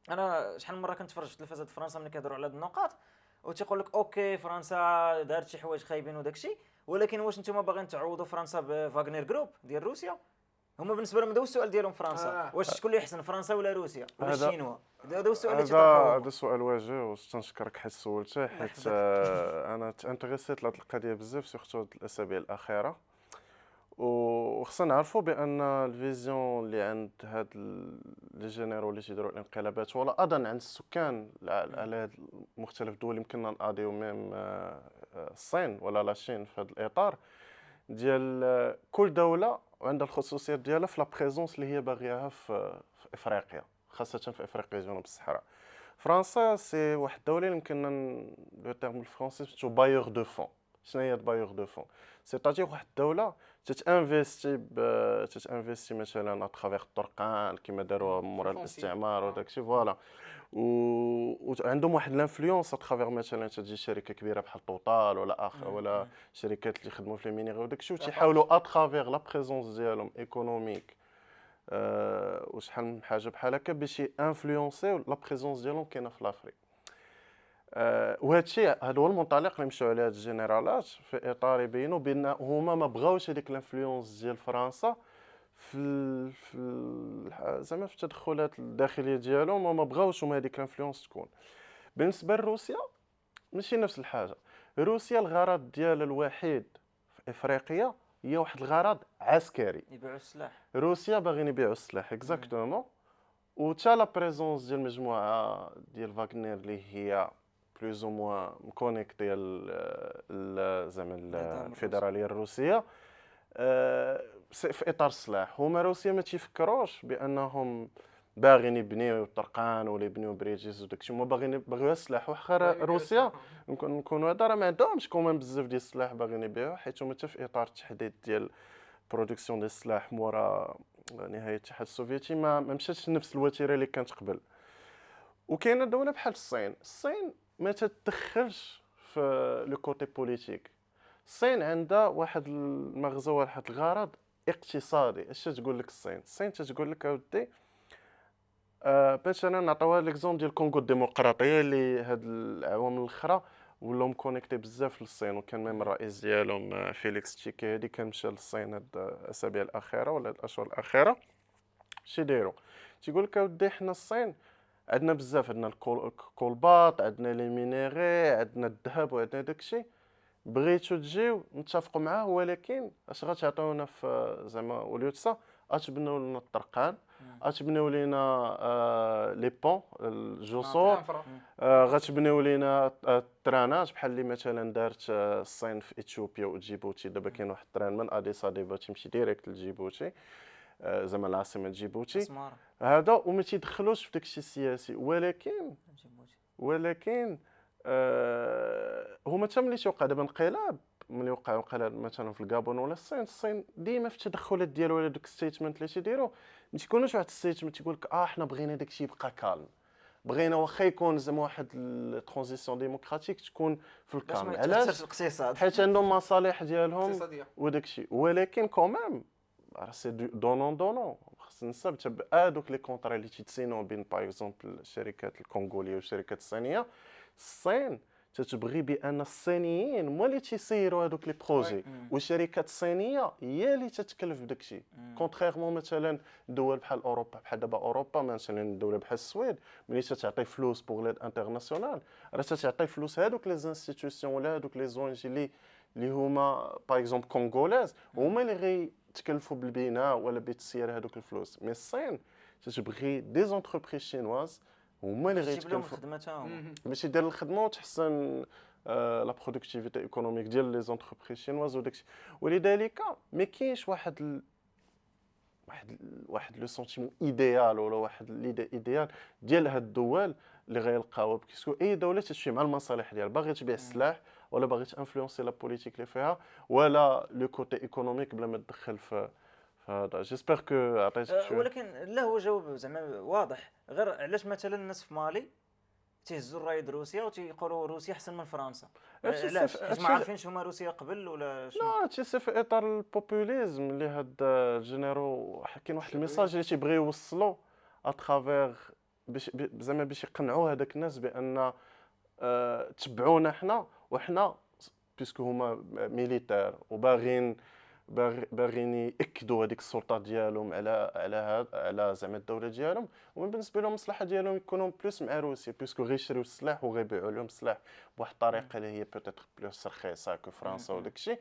انا شحال من مره كنتفرج في التلفازه فرنسا ملي كيهضروا على هاد النقاط، وتيقول لك اوكي فرنسا دارت شي حوايج خايبين وداكشي، ولكن واش نتوما باغيين تعوضوا فرنسا بفاغنر جروب ديال روسيا؟ هما بالنسبه لهم هذا هو السؤال ديالهم فرنسا. واش شكون اللي احسن فرنسا ولا روسيا ولا الصينوا؟ هذا هو السؤال اللي تيطرحوه. هذا سؤال واجه وتنشكرك حيت سولته، حيت انا تانتريسيت لهاد القضيه بزاف سورتو هاد الاسابيع الاخيره. وخصنا نعرفوا بان الفيزيون اللي عند هاد لي جينيرو اللي تيديروا الانقلابات، ولا اظن عند السكان على هاد مختلف الدول، يمكننا نقاضيو ميم الصين ولا لاشين في هذا الاطار ديال كل دوله وعندها الخصوصيات ديالها في لا بريزونس اللي هي باغياها في افريقيا، خاصه في افريقيا جنوب الصحراء. فرنسا سي واحد الدوله اللي يمكننا لو تيرم الفرونسي تو بايور دو فون. شنو هي بايور دو فون؟ سيتاجي واحد الدوله تتانفيستي مثلا اترافيغ الطرقان كما داروا مورا الاستعمار وداكشي فوالا، وعندهم واحد لانفلونس اترافيغ مثلا تجي شركه كبيره بحال توتال ولا ولا شركات اللي يخدموا في المينيغ وداكشي، وتيحاولوا اترافيغ لا بريزونس ديالهم ايكونوميك وشحال من حاجه بحال هكا باش انفلونسيو لا بريزونس ديالهم كاينه في لافريك. وهذا الشيء هذا هو المنطلق اللي مشاو عليه هاد الجنرالات في اطار يبينوا بان هما ما بغاوش هذيك الانفلونس ديال فرنسا في زعما في التدخلات الداخليه ديالهم، وما بغاوش هما هذيك الانفلونس تكون. بالنسبه لروسيا ماشي نفس الحاجه. روسيا الغرض ديالها الوحيد في افريقيا هي واحد الغرض عسكري، يبيعوا السلاح. روسيا باغيين يبيعوا السلاح اكزاكتومون. وتا لا بريزونس ديال مجموعه ديال فاغنر اللي هي بلوز او موان مكونيكتي زعما الفيدراليه الروسيه في اطار السلاح. هما روسيا ما تيفكروش بانهم باغيين يبنيو طرقان ولا يبنيو بريجيز وداكشي، هما باغيو السلاح. واخا روسيا نكونوا هذا راه ما عندهمش كومان بزاف ديال السلاح باغيين يبيعوا، حيت هما حتى في اطار التحديد ديال برودكسيون ديال السلاح مورا نهايه الاتحاد السوفيتي ما مشاتش نفس الوتيره اللي كانت قبل. وكاينه دوله بحال الصين ما تتدخلش في لو كوتي بوليتيك. الصين عندها واحد المغزى واحد الغرض اقتصادي. اش تقول لك الصين تتقول لك اودي مثلا نعطيوها ليكزومبل ديال الكونغو الديمقراطيه اللي هاد العوام الاخرى ولاو مكونيكتي بزاف للصين، وكان ميم الرئيس ديالهم فيليكس تشيكيدي كان مشى للصين هاد الاسابيع الاخيره ولا الاشهر الاخيره. اش يديروا؟ تيقول لك اودي حنا الصين عندنا بزاف، عندنا الكولباط، عندنا لي مينيري، عندنا الذهب وعندنا داكشي، بغيتو تجيو نتفقوا معاه، ولكن اش غتعطيونا في زعما وليوتسا غتبنيو لنا الطرقان، غتبنيو لينا لي بون الجسور، غتبنيو لينا الترانات بحال اللي مثلا دارت الصين في اثيوبيا وجيبوتي. دابا كاين واحد التران من اديس ابابا تيمشي ديريكت لجيبوتي زعما العاصمه جيبوتي هذا، وما تيدخلوش في داكشي السياسي. ولكن هما حتى ملي توقع دابا انقلاب، ملي وقع انقلاب مثلا في الكابون ولا الصين ديما في التدخلات ديالو ولا دوك ستيتمنت اللي تيديروا ما تيكونوش واحد ستيتمنت تيقول لك حنا بغينا داكشي يبقى كالم، بغينا واخا يكون زعما واحد الترانزيسيون ديموكراتيك تكون في الكالم. علاش؟ حيت عندهم مصالح ديالهم وداكشي. ولكن كوميم سي دونون خصنا نثبت هذوك لي كونطرا اللي تيتسينوا بين باغ اكزومبل الشركات الكونغوليه والشركات الصينيه. الصين تتبغي بان الصينيين هما اللي تيسيروا هذوك لي بروجي، والشركات الصينيه هي اللي تتكلف بداك الشيء. كونتريرمون مثلا دول بحال اوروبا، بحال دابا اوروبا مثلا دوله بحال السويد ملي تتعطي فلوس بوغ ليد انترناسيونال راه تتعطي فلوس هذوك لي زانستيتيوسيون ولا هذوك لي زونجي اللي هما باغ اكزومبل كونغوليز هما اللي غيتكلفوا بالبناء ولا بتسيير هذوك الفلوس. مي الصين تتبغي دي زونتربريز شينواز هما اللي غيتكلفوا باش يدير الخدمه وتحسن لا برودكتيفيتي ايكونوميك ديال لي زونتربريز شينواز وداكشي. ولذلك ما كاينش واحد لو سونتيمون ايديال ولا واحد ليدي ايديال ديال هاد الدول اللي غيلقاوها، باسكو اي دوله تمشي مع المصالح ديالها، باغي تبيع السلاح ولا باغي تانفلونسي لا بوليتيك اللي فيها ولا لو كوتي ايكونوميك بلا ما تدخل في هذا. جيسبر كو عطيتك شويه. ولكن لا هو جواب زعما واضح، غير علاش مثلا الناس في مالي تيهزوا الرايد روسيا وتيقولوا روسيا احسن من فرنسا؟ علاش؟ حيت ما عارفينش هما روسيا قبل ولا شنو؟ لا تيسي في اطار البوبوليزم اللي هاد الجينيرو كاين واحد الميساج اللي تيبغيو يوصلوا اترافير زعما باش يقنعوا هذاك الناس بان تبعونا حنا وحنا بيسكو هما ميليتير وباغين ياكدوا هذيك السلطه ديالهم على زعما الدوله ديالهم، ومن بالنسبه لهم المصلحه ديالهم يكونوا بلوس مع روسيا بيسكو غيشريو السلاح وغيبيعوا لهم السلاح بواحد الطريقه اللي هي بوتيتر بلوس رخيصه كو فرنسا وداك الشيء.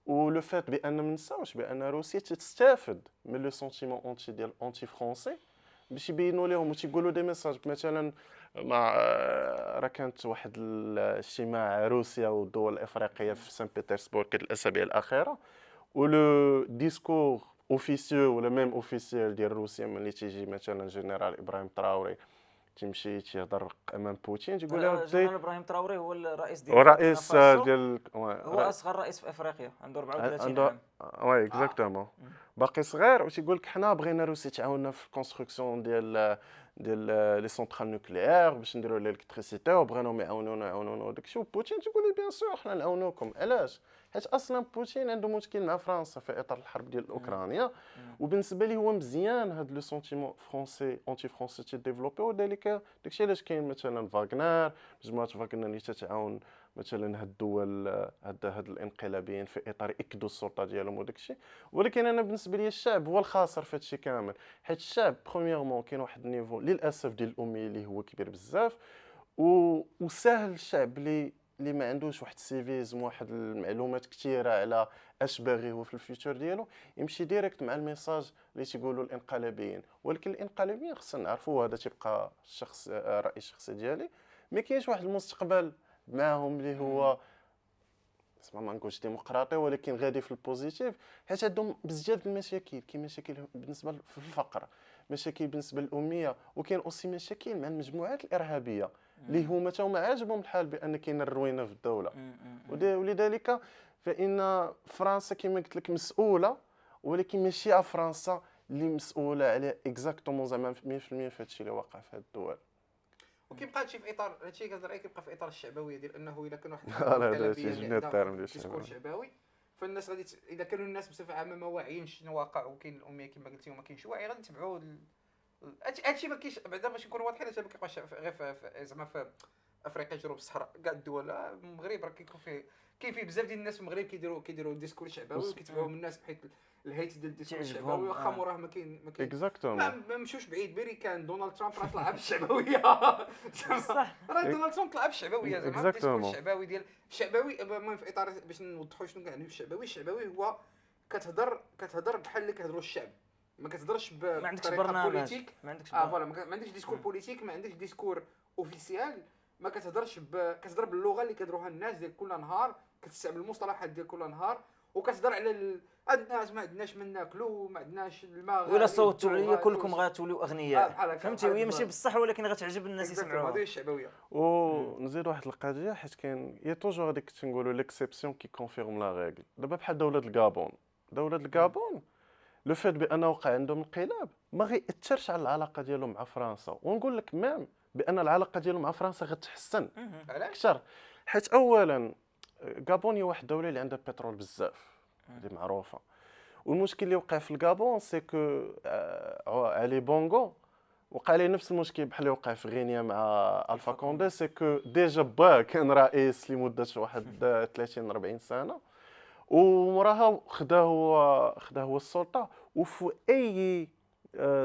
ولو فات بان ما ننساوش بان روسيا تستافد من لو سونتيمون اونتي ديال اونتي فرونسي باش يبينوا لهم وتيقولوا دي ميساج. مثلا مع راه كانت واحد الاجتماع روسيا والدول الافريقيه في سان بيترسبورغ الاسابيع الاخيره، ولو ديسكور اوفيسيو ولا ميم اوفيسيال ديال روسيا ملي تيجي مثلا جنرال ابراهيم تراوري تيمشي تيهضر امام بوتين تيقول له جنرال ابراهيم تراوري هو الرئيس ديال الرئيس ديال هو اصغر رئيس في افريقيا، عنده 34 عام. وي اكزاكتومون باقي صغير. وتيقول لك حنا بغينا روسيا تعاوننا في الكونستركسيون ديال لي سونترال نوكليير باش نديروا الالكتريسيتي وبغيناهم يعاونونا وداكشي. وبوتين تيقول لي بيان سور حنا نعاونوكم. علاش؟ حيت اصلا بوتين عنده مشكل مع فرنسا في اطار الحرب ديال اوكرانيا، وبالنسبه لي هو مزيان هذا لو سونتيمون فرونسي اونتي فرونسي تيديفلوبي. وذلك داكشي علاش كاين مثلا فاغنر، مجموعه فاغنر اللي تتعاون مثلا هاد الدول هاد الانقلابيين في اطار ياكدوا السلطه ديالهم وداكشي. ولكن انا بالنسبه لي الشعب هو الخاسر في هادشي كامل، حيت الشعب برومييرمون كاين واحد النيفو للاسف ديال الاميه اللي هو كبير بزاف، وسهل الشعب اللي ما عندوش واحد السيفيزم واحد المعلومات كثيره على اش باغي هو في الفيوتشر ديالو يمشي ديريكت مع الميساج اللي تيقولوا الانقلابيين. ولكن الانقلابيين خصنا نعرفوا هذا تيبقى الشخص الراي الشخصي ديالي، ما كاينش واحد المستقبل معهم اللي هو اسمع ما نقولش ديمقراطي ولكن غادي في البوزيتيف، حيت عندهم بزاف المشاكل. كاين مشاكل بالنسبه للفقر، مشاكل بالنسبه للاميه، وكاين اوسي مشاكل مع المجموعات الارهابيه اللي هما تا هما عاجبهم الحال بان كاين الروينه في الدوله. ولذلك فان فرنسا كما قلت لك مسؤوله، ولكن ماشي فرنسا اللي مسؤوله على اكزاكتومون زعما 100% في هادشي اللي واقع في هاد الدول. وكيبقى هادشي في اطار هادشي كتهضر كيبقى في اطار الشعبويه ديال انه الا كان واحد هذا تيجبني الترم ديال الديسكور شعبوي، فالناس غادي اذا كانوا الناس بصفه عامه ما واعيينش شنو واقع وكاين الاميه كما قلتي وما كاينش وعي غادي يتبعوا هادشي. ما كاينش بعدا باش نكونوا واضحين، هادشي ما كيبقاش غير زعما في افريقيا جنوب الصحراء كاع الدول. المغرب راه كيكون فيه بزاف ديال الناس في المغرب كيديروا الديسكور شعبوي وكيتبعوهم الناس بحيث الهيت ديال الديسكور الشعبوي واخا موراه ما كاين اكزاكتومون. ما مشوش بعيد كان دونالد ترامب راه طلع بالشعبويه صح. راه دونالد ترامب طلع بالشعبويه زعما الديسكور الشعبوي ديال الشعبوي. المهم في اطار باش نوضحوا شنو كنعني بالشعبوي هو كتهضر بحال اللي كيهضروا الشعب، ما كتهضرش ما عندكش بطريقه بوليتيك، ما عندكش ديسكور بوليتيك، ما عندكش ديسكور اوفيسيال، ما كتهضرش كتهضر باللغه اللي كيهضروها الناس ديال كل نهار، كتستعمل المصطلحات ديال كل نهار، وكتهضر على الناس ما عندناش من ناكلوا ما عندناش الماء، ولا صوتوا عليا كلكم غتوليو اغنياء. فهمتي؟ وهي ماشي بصح ولكن غتعجب الناس يسمعوها. هذه الشعبويه. ونزيد واحد القضيه، حيت كاين هي توجور هذيك تنقولوا ليكسيبسيون كي كونفيرم لا ريغل. دابا بحال دوله الغابون لو فات بان وقع عندهم انقلاب ما غيأثرش على العلاقه ديالهم مع فرنسا، ونقول لك ميم بان العلاقه ديالهم مع فرنسا غتحسن اكثر. حيت اولا غابون هي واحد الدوله اللي عندها بترول بزاف، هذه معروفه. والمشكل اللي وقع في الغابون سي كو علي بونغو وقع لي نفس المشكل بحال اللي وقع في غينيا مع الفا كوندي، سي كو ديجا با كان رئيس لمده واحد 30 40 سنه، ومراها خدا هو السلطه. وفي اي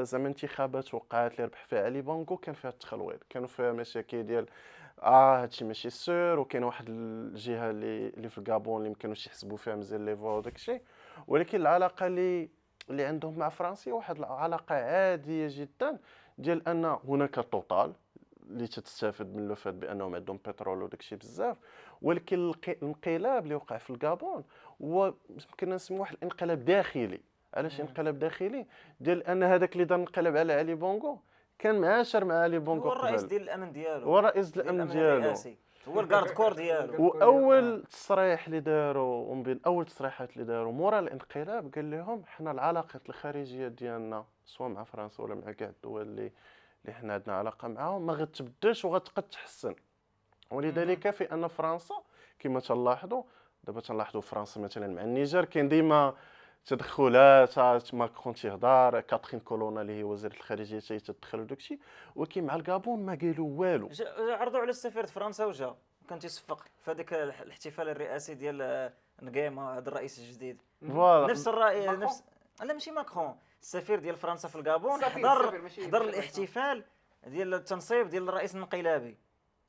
زعما انتخابات وقعت اللي ربح فيها علي بونغو كان فيها التخلويض، كانوا فيها مشاكل ديال هادشي ماشي سور، وكاين واحد الجهه اللي في الغابون اللي مكانوش يحسبوا فيها مزيان لي فوا وداكشي. ولكن العلاقه اللي عندهم مع فرنسا واحد العلاقه عاديه جدا، ديال ان هناك توتال اللي تستافد من لو فات بانهم عندهم بترول وداكشي بزاف. ولكن الانقلاب اللي وقع في الغابون هو يمكن نسموه واحد الانقلاب داخلي. علاش انقلاب داخلي؟ ديال ان هذاك اللي دار انقلاب على علي بونغو كان معاشر مع علي بونغو هو الرئيس قبل، ديال الامن ديالو، هو رئيس الامن ديالو، الرئاسي، هو الكارد كور ديالو. واول تصريح اللي داروا، ومن بين اول تصريحات اللي داروا مورا الانقلاب، قال لهم حنا العلاقات الخارجيه ديالنا سواء مع فرنسا ولا مع كاع الدول اللي حنا عندنا علاقه معاهم ما غتبدلش وغتبقى تحسن. ولذلك في ان فرنسا كما تلاحظوا دابا تنلاحظوا فرنسا مثلا مع النيجر كاين ديما تدخلات، ماكرون تيهضر، كاترين كولونا اللي هي وزيره الخارجيه تتدخل وداكشي. ولكن مع الغابون ما قالوا والو. عرضوا على السفير فرنسا وجا كان تيصفق في هذاك الاحتفال الرئاسي ديال نقيمه هذا الرئيس الجديد. نفس الرأي نفس لا ماشي ماكرون، السفير ديال فرنسا في الغابون حضر الاحتفال ديال التنصيب ديال الرئيس الانقلابي.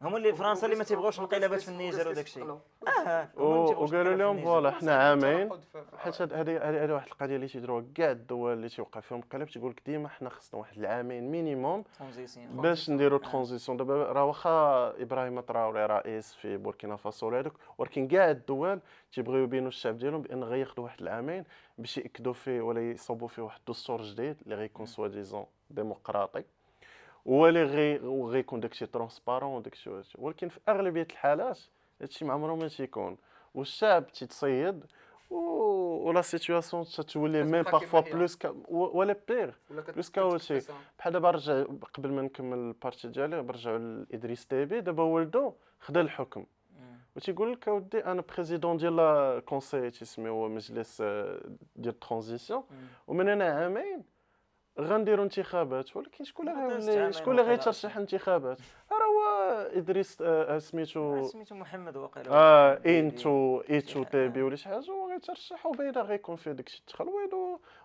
هما اللي فرنسا اللي ما تيبغوش الانقلابات في النيجر وداكشي. وقالوا لهم فوالا حنا عامين، حيت هذه واحد القضيه اللي تيديروها كاع الدول اللي تيوقع فيهم انقلاب، تيقول لك ديما حنا خصنا واحد العامين مينيموم باش نديروا ترانزيسيون. دابا راه واخا ابراهيم تراوري رئيس في بوركينا فاسو ولا هذوك، ولكن كاع الدول تيبغيو يبينوا الشعب ديالهم بان غياخذوا واحد العامين باش ياكدوا فيه ولا يصوبوا فيه واحد الدستور جديد اللي غيكون سوا ديزون ديمقراطي، واللي غيكون داكشي ترونسبارون وداكشي. ولكن في اغلبيه الحالات هادشي ما عمره ما تيكون، والشعب تيتصيد ولا سيتوياسيون تتولي ميم بارفوا بلوس ولا بير بلوس كاوتي. بحال دابا رجع قبل ما نكمل البارتي ديالي برجعوا لادريس تيبي، دابا ولدو خدا الحكم وتيقول لك اودي انا بريزيدون ديال كونساي تيسميوه مجلس ديال الترانزيسيون، ومن هنا عامين غنديروا انتخابات. ولكن شكون اللي غيترشح انتخابات؟ راه هو ادريس سميتو محمد واقيلا ايتو تيبي ولا شي حاجه، وغيترشح وباينه غيكون فيه داكشي التخلويض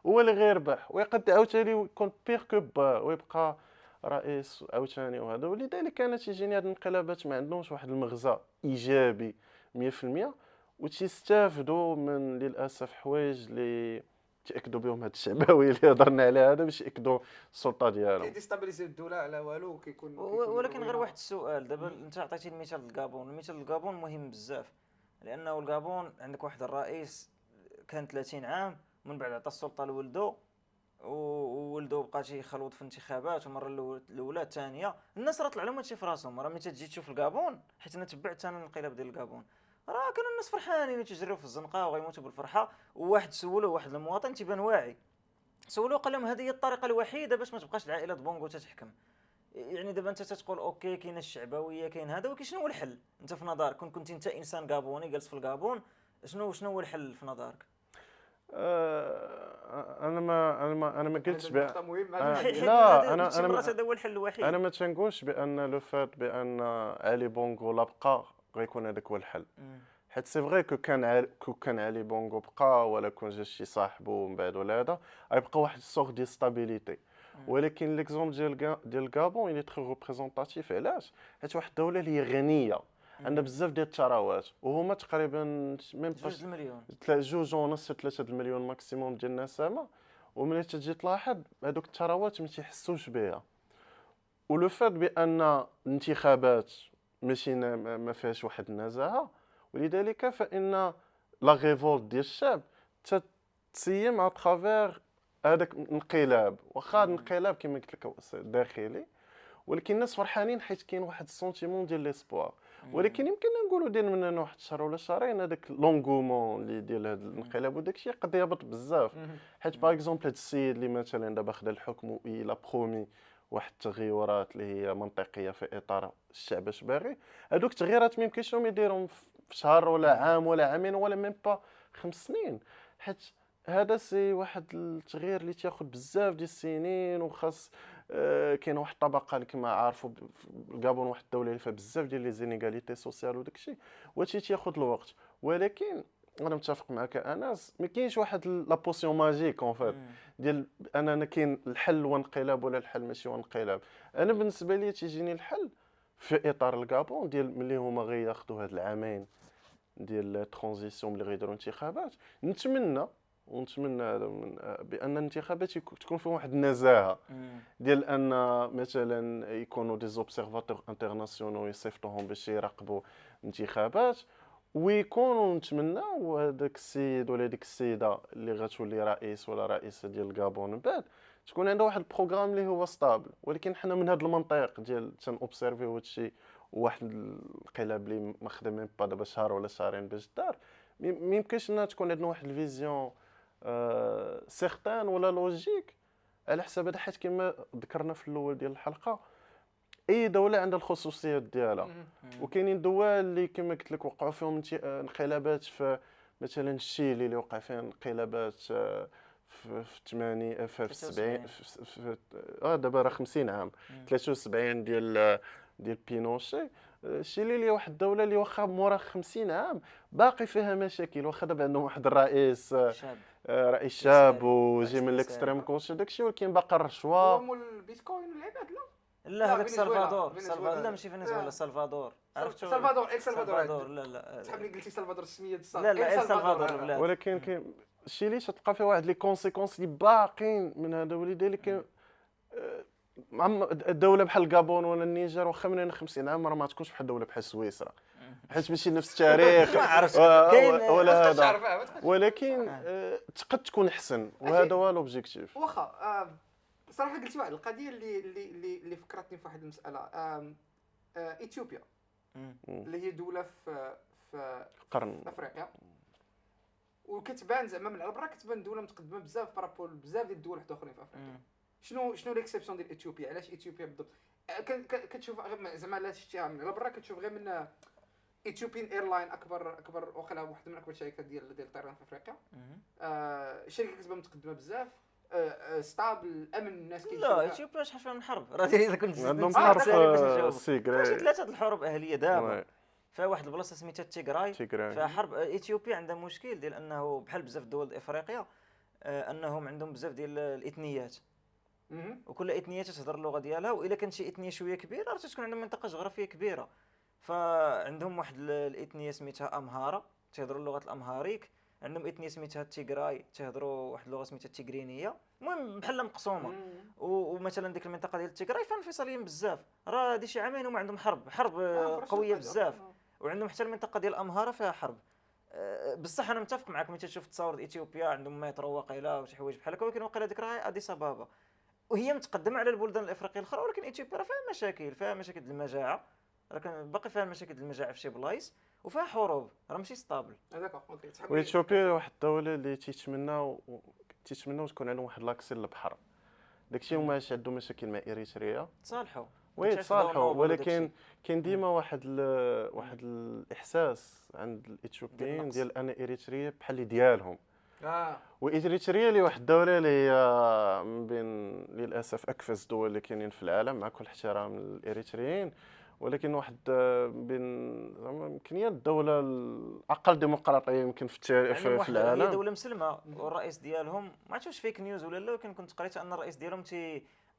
هو اللي غيربح، ويقد عاوتاني يكون بيغ كو با ويبقى رئيس عاوتاني وهذا. ولذلك كانت تيجيني هاد الانقلابات ما عندهمش واحد المغزى ايجابي 100%، وتيستافدوا من للاسف حوايج اللي تاكدوا بهم هاد الشعبويه اللي هضرنا عليها هذا باش ياكدوا السلطه ديالهم، كيديستابيليزيو الدوله على والو. كيكون ولكن غير واحد السؤال دابا انت عطيتي المثال الغابون. المثال الغابون مهم بزاف، لانه الغابون عندك واحد الرئيس كان 30 عام، من بعد عطى السلطه لولدو، وولدو بقى تيخلوط في انتخابات، ومره الاولى الثانيه الناس راه طلع لهم هادشي في راسهم. راه ملي تجي تشوف الغابون، حيت انا تبعت انا الانقلاب ديال الغابون، راه كانوا الناس فرحانين وتجريو في الزنقه وغيموتوا بالفرحه. وواحد سولوه، واحد المواطن تيبان واعي، سولوه قال لهم هذه هي الطريقه الوحيده باش ما تبقاش العائله بونغو تتحكم. يعني دابا انت تتقول اوكي كاين الشعبويه كاين هذا، ولكن شنو هو الحل انت في نظرك؟ كنت انت انسان غابوني جالس في الغابون، شنو هو الحل في نظرك؟ انا ما قلتش نقطه مهمه. لا انا هذا هو الحل الوحيد. انا ما تنقولش بان لو فات بان علي بونغو لا بقى غيكون هذاك هو الحل، حيت سي فغي كو كان علي بونغو بقى ولا كون جا شي صاحبو من بعد ولا هذا غيبقى واحد السوغ ديال ستابيليتي. ولكن ليكزومبل ديال غابون اللي تري ريبريزونطاتيف. علاش؟ حيت واحد الدوله اللي هي غنيه عندنا بزاف ديال الثروات، وهما تقريبا ميم باش 2 مليون 2.5 مليون ماكسيموم ديال النسمه. وملي تجي تلاحظ هذوك الثروات ما تيحسوش بها، ولو فات بان الانتخابات ماشي ما فيهاش واحد النزاهه، ولذلك فان لا ريفولت ديال الشعب تتسيم على ترافير هذاك الانقلاب. واخا الانقلاب كما قلت لك داخلي، ولكن الناس فرحانين حيت كاين واحد السونتيمون ديال ليسبوار. ولكن يمكن نقولوا دير مننا واحد الشهر ولا شهرين هذاك لونغومون اللي ديال هذا الانقلاب وداكشي قد يهبط بزاف. حيت باغ اكزومبل هذا السيد اللي مثلا دابا خدا الحكم الى برومي واحد التغيرات اللي هي منطقيه في اطار الشعب اش باغي، هذوك التغييرات ما يمكنش لهم يديرهم في شهر ولا عام ولا عامين ولا ميم با 5 سنين. حيت هذا سي واحد التغيير اللي تياخذ بزاف ديال السنين، وخاص كاينه واحد الطبقه اللي كما عارفوا الكابون واحد الدوله اللي فيها بزاف ديال لي زينيغاليتي سوسيال وداكشي، وهادشي تياخذ الوقت. ولكن انا متفق معك انس، ما كاينش واحد لا بوسيون ماجيك اون فيت ديال انا كاين الحل وانقلاب ولا الحل ماشي وانقلاب. انا بالنسبه لي تيجيني الحل في اطار الكابون ديال ملي هما غياخذوا هاد العامين ديال الترانزيسيون اللي غيديروا انتخابات. نتمنى بان الانتخابات تكون فيها واحد النزاهه ديال ان مثلا يكونوا دي زوبسيرفاتور انترناسيونال يصيفطوهم باش يراقبوا الانتخابات، ويكونوا نتمنى هذاك السيد ولا ديك السيده اللي غتولي رئيس ولا رئيسه ديال الكابون من بعد تكون عندها واحد البروغرام اللي هو ستابل. ولكن حنا من هذا المنطق ديال تنوبسيرفي هذا الشيء، واحد الانقلاب اللي ما خدم من با دابا شهر ولا شهرين باش دار، ما يمكنش انها تكون عندنا واحد الفيزيون سيغتان ولا لوجيك على حساب هذا. حيت كما ذكرنا في الاول ديال الحلقه اي دوله عندها الخصوصيات ديالها، وكاينين دول اللي كما قلت لك وقعوا فيهم انقلابات، في مثلا الشيلي اللي وقع فيه انقلابات في 80 في 70 دابا راه 50 عام 73 ديال بينوشي. الشيلي اللي واحد الدوله اللي واخا مورا 50 عام باقي فيها مشاكل، واخا دابا عندهم واحد الرئيس رئيس شاب وجي من الاكستريم كوش داكشي، ولكن باقي الرشوه. هو مول البيتكوين والعباد لا هذاك سلفادور لا ماشي فنزويلا، سلفادور عرفتوا سلفادور لا تحب لي قلتي سلفادور السميه لا سلفادور البلاد. ولكن كاين الشيلي تلقى فيه واحد لي كونسيكونس اللي باقين من هذا وليدي اللي كاين الدوله بحال الكابون ولا النيجر واخا من 50 عام راه ما تكونش بحال دوله بحال سويسرا، حيت ماشي نفس التاريخ ولا هذا، ولكن تقد تكون احسن، وهذا هو لوبجيكتيف. واخا صراحه قلتي واحد القضيه اللي فكرتني في واحد المساله. اثيوبيا اللي هي دوله في قرن افريقيا، وكتبان زعما من على برا كتبان دوله متقدمه بزاف بارابول بزاف ديال الدول واحد اخرين في افريقيا. شنو ليكسيبسيون ديال اثيوبيا؟ علاش اثيوبيا بالضبط؟ كتشوف زعما لا شفتيها من على برا كتشوف غير من اثيوبيان ايرلاين اكبر وخلا واحد من اكبر الشركات ديال الطيران في افريقيا. شركه كتبان متقدمه بزاف، ستابل، الامن، الناس كيجيو. لا اثيوبيا شحال فيها من حرب راه اذا كنت عندهم حرب سيغراي، شي 3 الحروب اهليه دابا. فيها واحد البلاصه سميتها تيغراي، فيها حرب. اثيوبيا عندها مشكل ديال انه بحال بزاف دول افريقيا انهم عندهم بزاف ديال الاثنيات، وكل اثنيه تهضر اللغه ديالها، والا كانت شي اثنيه شويه كبيره راه تكون عندهم منطقه جغرافيه كبيره. فعندهم واحد الاثنيه سميتها امهاره تهضروا اللغه الامهاريك، عندهم اثنيه سميتها تيغراي تهضروا واحد اللغه سميتها التيغرينيه. المهم بحال مقسومه. ومثلا ديك المنطقه ديال التيغراي فيها انفصاليين بزاف، راه هادي شي عامين هما عندهم حرب قويه بزاف، وعندهم حتى المنطقه ديال امهاره فيها حرب. بصح انا متفق معك ملي تشوف تصاور اثيوبيا عندهم مترو واقيلا وشي حوايج بحال هكا، ولكن واقيلا ديك راه اديس ابابا وهي متقدمه على البلدان الافريقيه الاخرى. ولكن اثيوبيا راه فيها مشاكل ديال المجاعه، راه باقي فيها مشاكل ديال المجاعه في شي بلايص، وفيها حروب، راه ماشي ستابل. هذاك اوكي. واثيوبيا واحد الدوله اللي تيتمناو تكون عندهم واحد لاكسي للبحر، داكشي هما عندهم مشاكل مع اريتريا تصالحوا ولكن كاين ديما واحد الاحساس عند الاثيوبيين ديال ان اريتريا بحال اللي ديالهم. وإريتريا اللي واحد الدولة اللي هي من بين للأسف أكفز الدول اللي كاينين في العالم، مع كل احترام للإريتريين، ولكن واحد بين يمكن هي الدولة الأقل ديمقراطية يمكن في العالم. هي دولة مسلمة، والرئيس ديالهم ما عرفتش فيك نيوز ولا لا، ولكن كنت قريت أن الرئيس ديالهم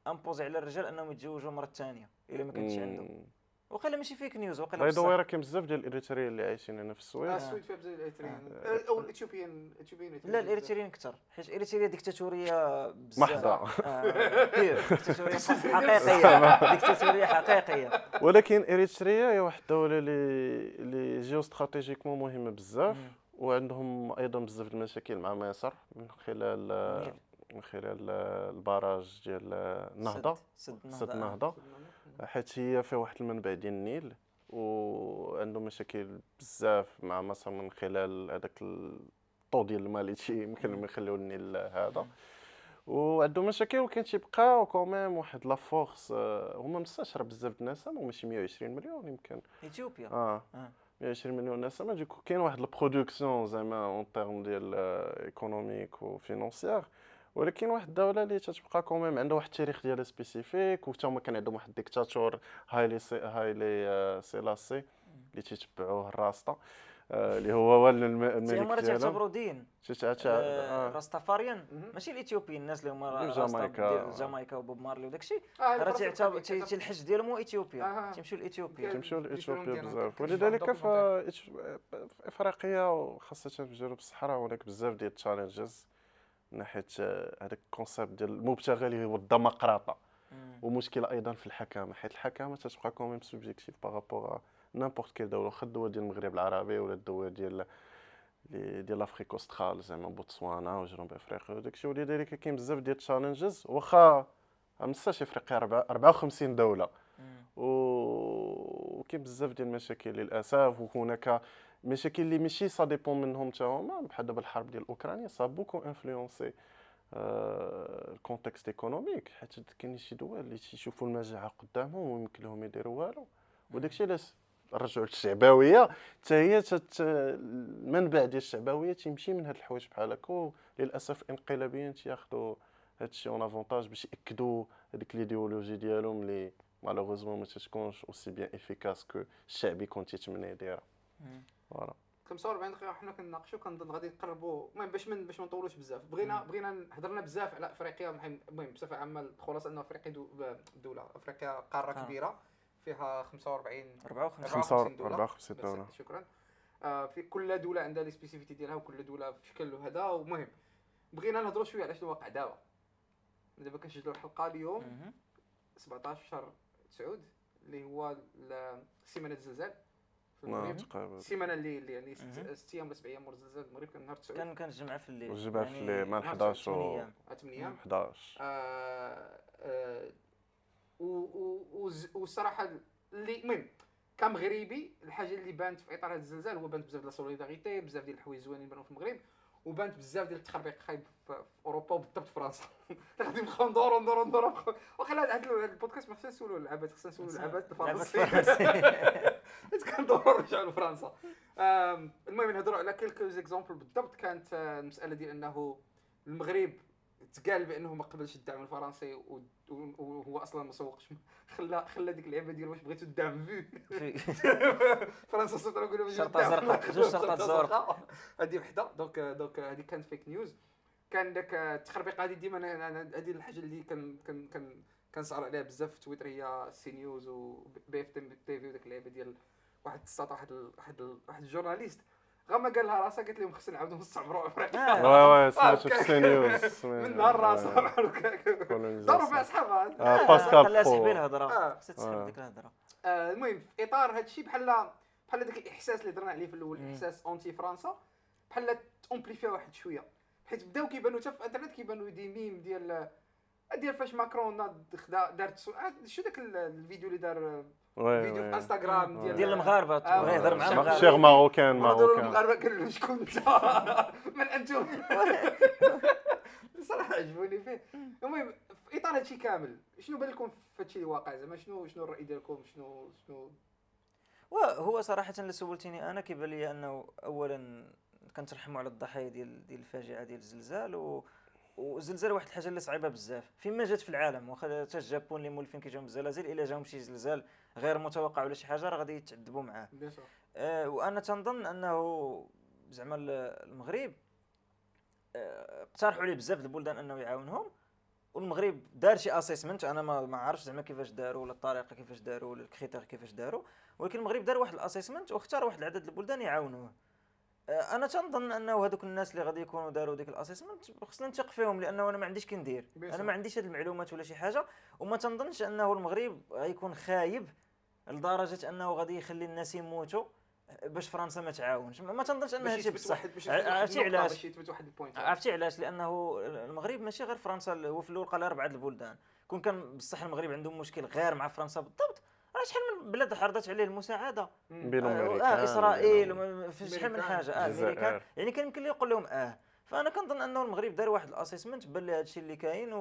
امبوزي على الرجال أنهم يتزوجوا مرة ثانية إلا ما كانتش عندهم. وقيلا ماشي فيك نيوز، وقيلا بصح باي كاين بزاف ديال الاريتريين اللي عايشين هنا في السويد. السويد فيها بزاف ديال الاريتريين او الاثيوبيين. لا الاريتريين كثر، حيت الاريتريا ديكتاتوريه بزاف محضه ديكتاتوريه حقيقيه ديكتاتوريه حقيقيه. ولكن اريتريا هي واحد الدوله اللي جيو استراتيجيكمون مهمه بزاف، وعندهم ايضا بزاف المشاكل مع مصر من خلال البراج ديال النهضه، سد النهضه، حيت هي فيها واحد المنبع ديال النيل، وعندهم مشاكل بزاف مع مصر من خلال هذاك الطو ديال الماء اللي يمكن ما يخليو النيل هذا، وعندهم مشاكل. وكاين تيبقاو كوميم واحد لا فورس، هما مستشرى بزاف الناس، ماشي 120 مليون يمكن اثيوبيا 120 مليون نسمه. كاين واحد البرودكسيون زعما اون تيرم ديال ايكونوميك وفينانسيير، ولكن واحد الدوله اللي تتبقى كوميم عندها واحد التاريخ ديالها سبيسيفيك، وحتى هما كان عندهم واحد الديكتاتور هايلي سيلاسي اللي تيتبعوه الراستا، اللي هو الملك هما ديالهم. تعتبروا دين راستافاريان، ماشي الاثيوبيين، الناس اللي هما جامايكا جامايكا وبوب مارلي وداكشي راه تعتبر الحج ديالهم هو اثيوبيا، تيمشيو لإثيوبيا بزاف. ولذلك في افريقيا وخاصه في جنوب الصحراء هناك بزاف ديال التشالنجز من ناحيه هذاك الكونسيبت ديال المبتغى اللي هو الديمقراطه، ومشكله ايضا في الحكامه، حيت الحكامه تتبقى كوميم سوبجيكتيف بارابور نيمبورط كيل دوله، واخا الدول ديال المغرب العربي ولا الدول ديال افريك اوسترال زعما بوتسوانا وجنوب افريقيا وداكشي. ولذلك كاين بزاف ديال التشالنجز، واخا ما نساش افريقيا 54 دوله، وكاين بزاف ديال المشاكل للاسف. وهناك مشاكل اللي ماشي سا ديبون منهم حتى هما، بحال دابا الحرب ديال اوكرانيا سا بوكو انفلونسي الكونتكست ايكونوميك، حيت كاين شي دول اللي تيشوفوا المجاعه قدامهم ويمكن لهم يديروا والو. وداكشي علاش رجعوا للشعبويه، حتى هي المنبع ديال الشعبويه تيمشي من هاد الحوايج بحال هكا. للاسف الانقلابيين تياخذوا هاد الشيء اون افونتاج باش ياكدوا هذيك ليديولوجي ديالهم اللي مالوغوزمون ما تتكونش اوسي بيان افيكاس كو الشعب يكون تيتمنى يديرها. فوالا 45 دقيقه حنا كنناقشوا، كنظن غادي نقربوا. المهم باش ما نطولوش بزاف، بغينا هضرنا بزاف على افريقيا. المهم بصفه عامه الخلاصه انه افريقيا دوله، افريقيا قاره كبيره فيها 54 دوله. دوله. شكرا. في كل دوله عندها لي سبيسيفيتي ديالها، وكل دوله في شكل وهذا. ومهم بغينا نهضروا شويه على شنو واقع دابا كنسجلوا الحلقه اليوم 17 شهر 9 اللي هو سيمانه الزلزال في المغرب. السيمانه اللي يعني 6 ايام ولا 7 ايام مور الزلزال المغرب، كان نهار 9 كان الجمعه في الليل، الجمعه في الليل مع 11 و 8 ايام 11. والصراحه اللي المهم كمغربي الحاجه اللي بانت في اطار هذا الزلزال هو بانت بزاف ديال السوليداريتي، بزاف ديال الحوايج زوينين بانوا في المغرب، وبانت بزاف ديال التخربيق خايب في اوروبا وبالضبط فرنسا. غادي نبقاو ندورو واخا هذا البودكاست ما خصناش نسولوا العباد، خصنا نسولوا العباد الفرنسيين. كندورو نرجعوا لفرنسا. المهم نهضروا على كيلكو اكزامبل بالضبط. كانت المساله ديال انه المغرب تقال بانه ما قبلش الدعم الفرنسي، وهو اصلا ما سوقش، خلى ديك اللعبه ديال واش بغيتوا الدعم في فرنسا صوتوا يقولوا شرطه زرقاء، جوج شرطات زرقاء، هذه وحده. دونك هذه كانت فيك نيوز. كان داك التخربيق هذه ديما هذه الحاجه اللي كنسعر عليها بزاف في تويتر، هي سي نيوز وبي اف تي في وداك اللعبه ديال واحد الجورناليست غير ما قال لها راسها، قالت لهم خصنا نعاودوا نستعمروا افريقيا. واه سمعت في سي نيوز من نهار راسها ضربوا فيها اصحابها. باسكال خليها تسحب الهضره، خصها تسحب ديك الهضره. المهم في اطار هذا الشيء بحال داك الاحساس اللي درنا عليه في الاول، احساس اونتي فرنسا، بحال تامبليفيا واحد شويه، حيت بداو كيبانوا حتى في الانترنت كيبانوا دي ميم ديال فاش ماكرون دارت شو داك الفيديو اللي دار فيديو في انستغرام ديال المغاربه بغى يهضر مع المغاربه، شيخ ماروكان المغاربه قالوا له شكون انت من انتم. صراحه عجبوني فيه. المهم في اطار هادشي كامل شنو بان لكم في هادشي اللي واقع زعما؟ شنو الراي ديالكم؟ شنو وهو صراحه اللي سولتيني انا كيبان لي انه اولا كنترحموا على الضحايا ديال الفاجعه ديال الزلزال، والزلزال واحد الحاجه اللي صعيبه بزاف فيما جات في العالم. واخا حتى الجابون اللي مولفين كيجاهم الزلازل، الا جاهم شي زلزال غير متوقع ولا شي حاجه راه غادي يتعذبوا معاه. وانا تنظن انه زعما المغرب اقترحوا عليه بزاف البلدان انه يعاونهم، والمغرب دار شي اسيسمنت. انا ما عارفش زعما كيفاش داروا ولا الطريقه كيفاش داروا ولا الكريتير كيفاش داروا، ولكن المغرب دار واحد الاسيسمنت واختار واحد العدد البلدان يعاونوه. انا تنظن انه هذوك الناس اللي غادي يكونوا داروا ديك الاسيسمنت خصنا نثق فيهم، لانه انا ما عنديش كندير، انا ما عنديش هذه المعلومات ولا شي حاجه. وما تنظنش انه المغرب غيكون خايب لدرجه انه غادي يخلي الناس يموتوا باش فرنسا ما تعاونش. ما تنظنش ان هادشي بصح. عرفتي علاش؟ لانه المغرب ماشي غير فرنسا، هو في الاول قال 4 البلدان. كان بصح المغرب عندهم مشكل غير مع فرنسا بالضبط، راه شحال من بلاد حرضت عليه المساعده، اسرائيل، شحال من حاجه، امريكا، يعني كان يمكن لي يقول لهم فانا كنظن انه المغرب دار واحد الاسيسمنت بان لي هادشي اللي كاين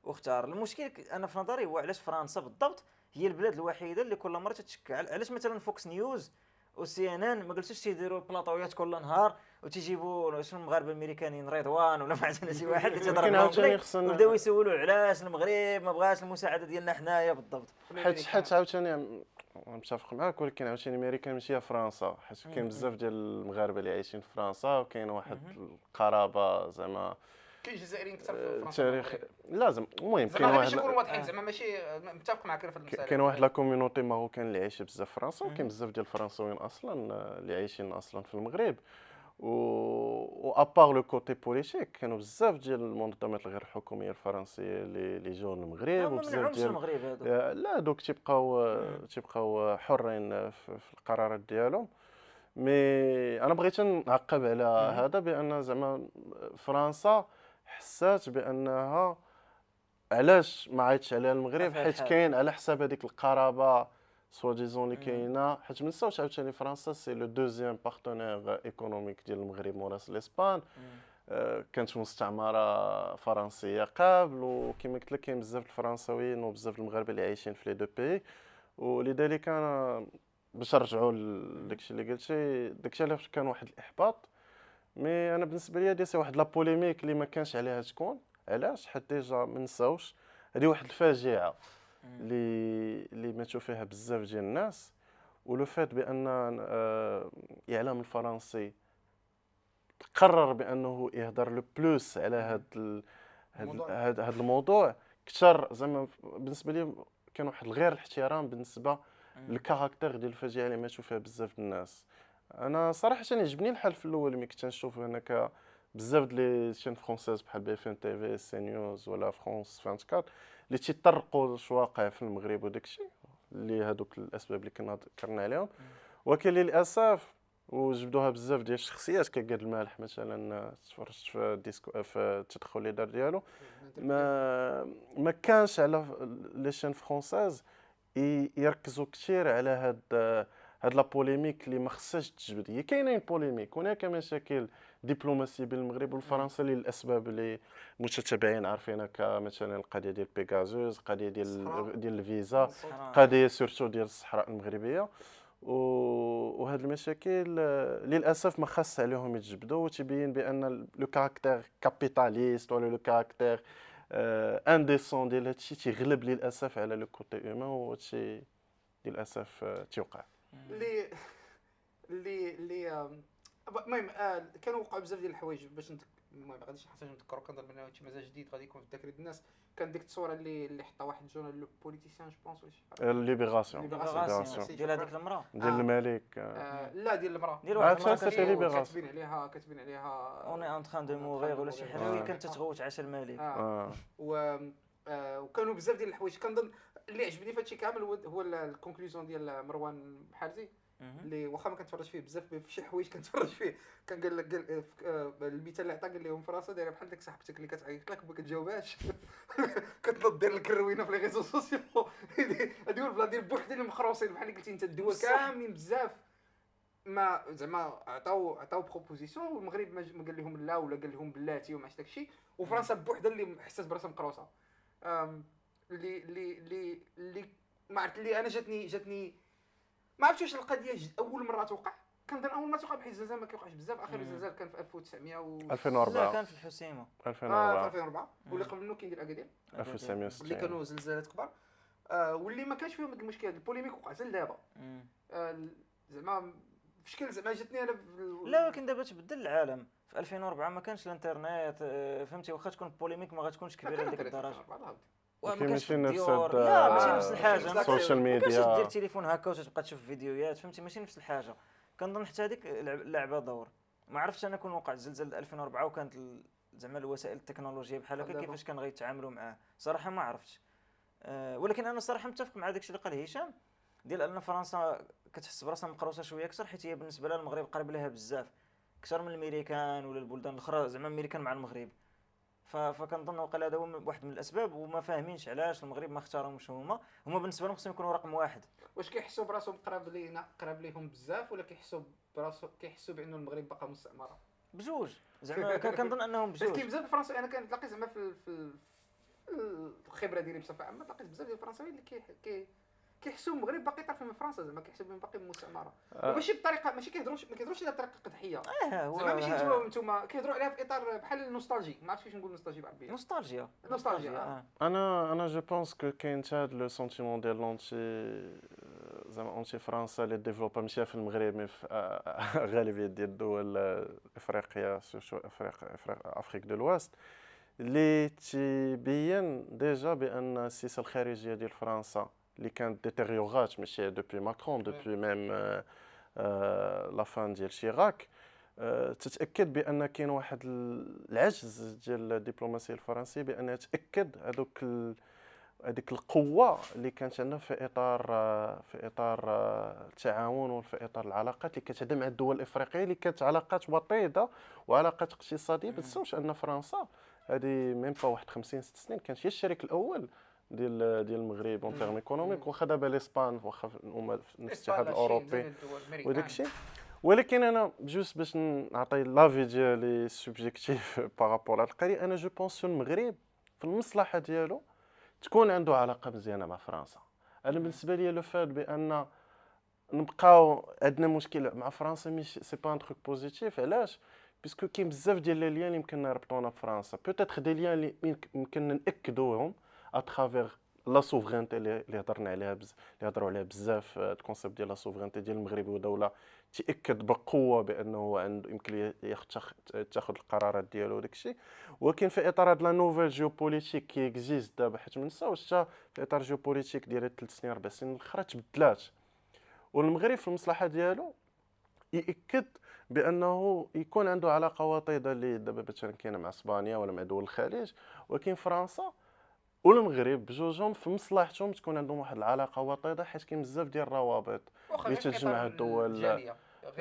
واختار. المشكل انا في نظري هو علاش فرنسا بالضبط هي البلاد الوحيده اللي كل مره تتشك. علاش مثلا فوكس نيوز وسي ان ان ما جلسوش تيديروا بلاطويات كل نهار وتيجيبوا شنو المغاربه الامريكانيين رضوان ولا ما عرفتش شي واحد اللي تيهضر بالانجلي وبداو يسولوا علاش المغرب ما بغاش المساعده ديالنا حنايا بالضبط. حيت عاوتاني متفق معاك، ولكن عاوتاني امريكا ماشي هي فرنسا، حيت كاين بزاف ديال المغاربه اللي عايشين في فرنسا وكاين واحد القرابه زعما كاين جزائريين كثر في فرنسا تاريخ لازم. المهم كاين واحد نكونوا واضحين زعما ماشي متفق معك في المساله. كاين واحد لا كوميونيتي ماروكان اللي عايشه بزاف في فرنسا، وكاين بزاف ديال الفرنساويين اصلا اللي عايشين اصلا في المغرب. و ابار لو كوتي بوليتيك كانوا بزاف ديال المنظمات الغير الحكوميه الفرنسيه اللي جاوا للمغرب، وبزاف ديال المغرب هذوك لا دوك تيبقاو حرين في القرارات ديالهم. مي انا بغيت نعقب على هذا بان زعما فرنسا حسات بانها علاش ما عيطش عليها المغرب، حيت كاين على حساب هذيك القرابه سوا ديزون اللي كاينه. حيت ما نساوش عاوتاني فرنسا سي لو دوزيام بارتنير ايكونوميك ديال المغرب موراس الاسبان. كانت مستعمره فرنسيه قبل، وكما قلت لك كاين بزاف الفرنساويين وبزاف المغاربه اللي عايشين في لي دو بي. ولذلك انا باش نرجعوا لداكشي اللي قلتي، داكشي علاش كان واحد الاحباط. مي انا بالنسبه لي هذه سي واحد لا بوليميك اللي ما كانش عليها تكون. علاش؟ حيت ديجا ما نساوش هذه واحد الفاجعه اللي ماتوا فيها بزاف ديال الناس. ولو فات بان الاعلام الفرنسي قرر بانه يهضر لو بلوس على هذا الموضوع اكثر، زعما بالنسبه لي كان واحد الغير الاحترام بالنسبه للكاركتير ديال الفاجعه اللي ماتوا فيها بزاف الناس. انا صراحه عجبني الحال في الاول ملي كنت نشوف هناك بزاف د لي شين فرونسيز بحال بي اف ام تي في سي نيوز ولا فرونس 24 اللي تيطرقوا واش واقع في المغرب وداكشي اللي هذوك الاسباب اللي كنا ذكرنا عليهم. ولكن للاسف وجبدوها بزاف ديال الشخصيات كقاد المالح مثلا، تفرجت في الديسكو في التدخل اللي دار ديالو، ما كانش على لي شين فرونسيز يركزوا كثير على هاد لا بوليميك اللي ما خصهاش تجبد. هي كاينين بوليميك، هناك مشاكل دبلوماسيه بين المغرب والفرنسا للاسباب اللي متتابعين عارفينها، كمثلا القضيه ديال بيغازوس، القضيه ديال الفيزا، قضيه سورتو ديال الصحراء المغربيه. وهاد المشاكل للاسف ما خاص عليهم يتجبدوا، وتبين بان لو كاركتير كابيتاليست ولا لو كاركتير انديسون ديال هادشي تيغلب للاسف على لو كوتي اومان، وهادشي للاسف تيوقع. اللي المهم كانوا وقعوا بزاف ديال الحوايج باش المهم غاديش نحتاج نذكروا. كنظن بان شي مزاج جديد غادي يكون في الذاكره ديال الناس. كان ديك التصويره اللي حطها واحد الجورنال لو بوليتيسيان جو بونس ولا شي حاجه، ليبيراسيون ديال هذيك المراه ديال الملك. لا ديال المراه، ديال واحد المراه كاتبين عليها اوني ان تران دو موغير ولا شي حاجه، وهي كانت تتغوت عشا الملك. وكانوا بزاف ديال الحوايج. كنظن اللي عجبني في هادشي كامل هو الكونكلوزيون ديال مروان بحارزي، اللي واخا ما كنتفرج فيه بزاف في شي حوايج كنتفرج فيه. كان قال لك المثال اللي عطا قال لهم فرنسا دايره بحال ديك صاحبتك اللي كتعيط لك وما كتجاوبهاش كتنوض دير لك الروينه في لي ريزو سوسيو. هادي هو البلان ديال بوحدين المخروصين بحال اللي قلتي انت. الدول كاملين بزاف ما زعما عطاو بروبوزيسيون، والمغرب ما قال لهم لا ولا قال لهم بلاتي وما عرفتش داكشي، وفرنسا بوحدها اللي حسات براسها مقروصه. اللي ما عرفت اللي انا جاتني ما عرفتش واش القضيه اول مره توقع. كنظن اول مره توقع بحال الزلزال ما كيوقعش بزاف. اخر زلزال كان في 2004 لا كان في الحسيمه 2004 واللي قبل منه كاين ديال اكادير 1960 اللي كانوا زلزالات كبار. واللي ما كانش فيهم هذا المشكل. البوليميك وقع حتى لدابا زعما في شكل زعما جاتني انا لا، ولكن دابا تبدل العالم. في 2004 ما كانش الانترنت، فهمتي، واخا تكون بوليميك ما غاتكونش كبيره لديك الدرجه. ماشي نفس لا ماشي نفس الحاجه. السوشيال ميديا دير تليفون هكا وتبقى تشوف فيديوهات، فهمتي، ماشي نفس الحاجه. كنظن حتى هذيك لعبه دور. ما عرفتش انا كون وقع الزلزال 2004 وكانت زعما الوسائل التكنولوجيه بحال هكا كيفاش كان غيتعاملوا معاه، صراحه ما عرفتش. ولكن انا صراحه متفق مع داكشي اللي قال هشام ديال ان فرنسا كتحس براسها مقروصه شويه اكثر، حيت هي بالنسبه لها المغرب قريب لها بزاف اكثر من الامريكان ولا البلدان الاخرى، زعما الامريكان مع المغرب. فكنظن وقال هذا هو واحد من الاسباب، وما فاهمينش علاش المغرب ما اختارهمش هما بالنسبه لهم خصهم يكونوا رقم واحد. واش كيحسوا براسهم قراب ليهم بزاف، ولا كيحسوا بانه المغرب باقا مستعمره؟ بجوج زعما. كنظن انهم بجوج. كاين بزاف الفرنسيين. انا كنتلاقي زعما في الخبره ديالي بصفه عامه، تلاقيت بزاف ديال الفرنسيين اللي كيحسوا المغرب باقي طرف من فرنسا، زعما كيحسوا باقي مستعمره. وماشي بطريقه، ماشي ما كيهضروش على طريقه قدحيه، زعما ماشي نتوما كيهضروا عليها في اطار بحال النوستالجي. ما عرفتش كيفاش نقول نوستالجي بالعربيه. نوستالجيا. انا جو بونس كو كاين هذا لو سونتيمون ديال لونتي زعما اونتي فرنسا اللي ديفلوبا ماشي في المغرب مي في غالبيه ديال الدول افريقيا، سورتو افريك دو لواست، اللي تبين ديجا بان السياسه الخارجيه ديال فرنسا اللي كانت ديتيريورات ماشي دوبي ماكرون، دوبي ميم لا فان ديال شيراك، تتاكد بان كاين واحد العجز ديال الدبلوماسيه الفرنسيه بانها تاكد هذيك القوه اللي كانت عندنا في اطار التعاون وفي اطار العلاقات اللي كانت مع الدول الافريقيه اللي كانت علاقات وطيده وعلاقات اقتصاديه. ما تنساوش ان فرنسا هذه ميم با واحد 50 6 سنين كانت هي الشريك الاول ديال المغرب اون تيرم ايكونوميك، واخا دابا لاسبان واخا هما نفس الاتحاد الاوروبي وداك الشيء. ولكن انا جوست باش نعطي لافي ديالي سوبجيكتيف بارابور هاد القضيه، انا جو بونس المغرب في المصلحه ديالو تكون عنده علاقه مزيانه مع فرنسا. انا بالنسبه لي لو فات بان نبقاو عندنا مشكل مع فرنسا مش سي با ان تروك بوزيتيف. علاش؟ باسكو كاين بزاف ديال لي ليان اللي يمكن نربطونا بفرنسا، بوتيتر دي ليان اللي يمكن ناكدوهم اترافير لا سوفرينتي اللي هضرنا عليها اللي هضروا عليها بزاف. الكونسيبت ديال لا سوفرينتي ديال المغرب ودوله تاكد بقوه بانه عنده يمكن ياخذ القرارات ديالو وداك الشيء. ولكن في اطار هاد لا نوفيل جيوبوليتيك كي اكزيست دابا، حيت ما نساوش حتى في اطار جيوبوليتيك ديال 3 سنين 4 سنين الاخرى تبدلات، والمغرب في المصلحه ديالو ياكد بانه يكون عنده علاقه وطيده اللي دابا مثلا كاينه مع اسبانيا ولا مع دول الخليج. ولكن فرنسا والمغرب بجوجهم في مصلحتهم تكون عندهم واحد العلاقه وطيده، حيت كاين بزاف ديال الروابط اللي تجمع الدول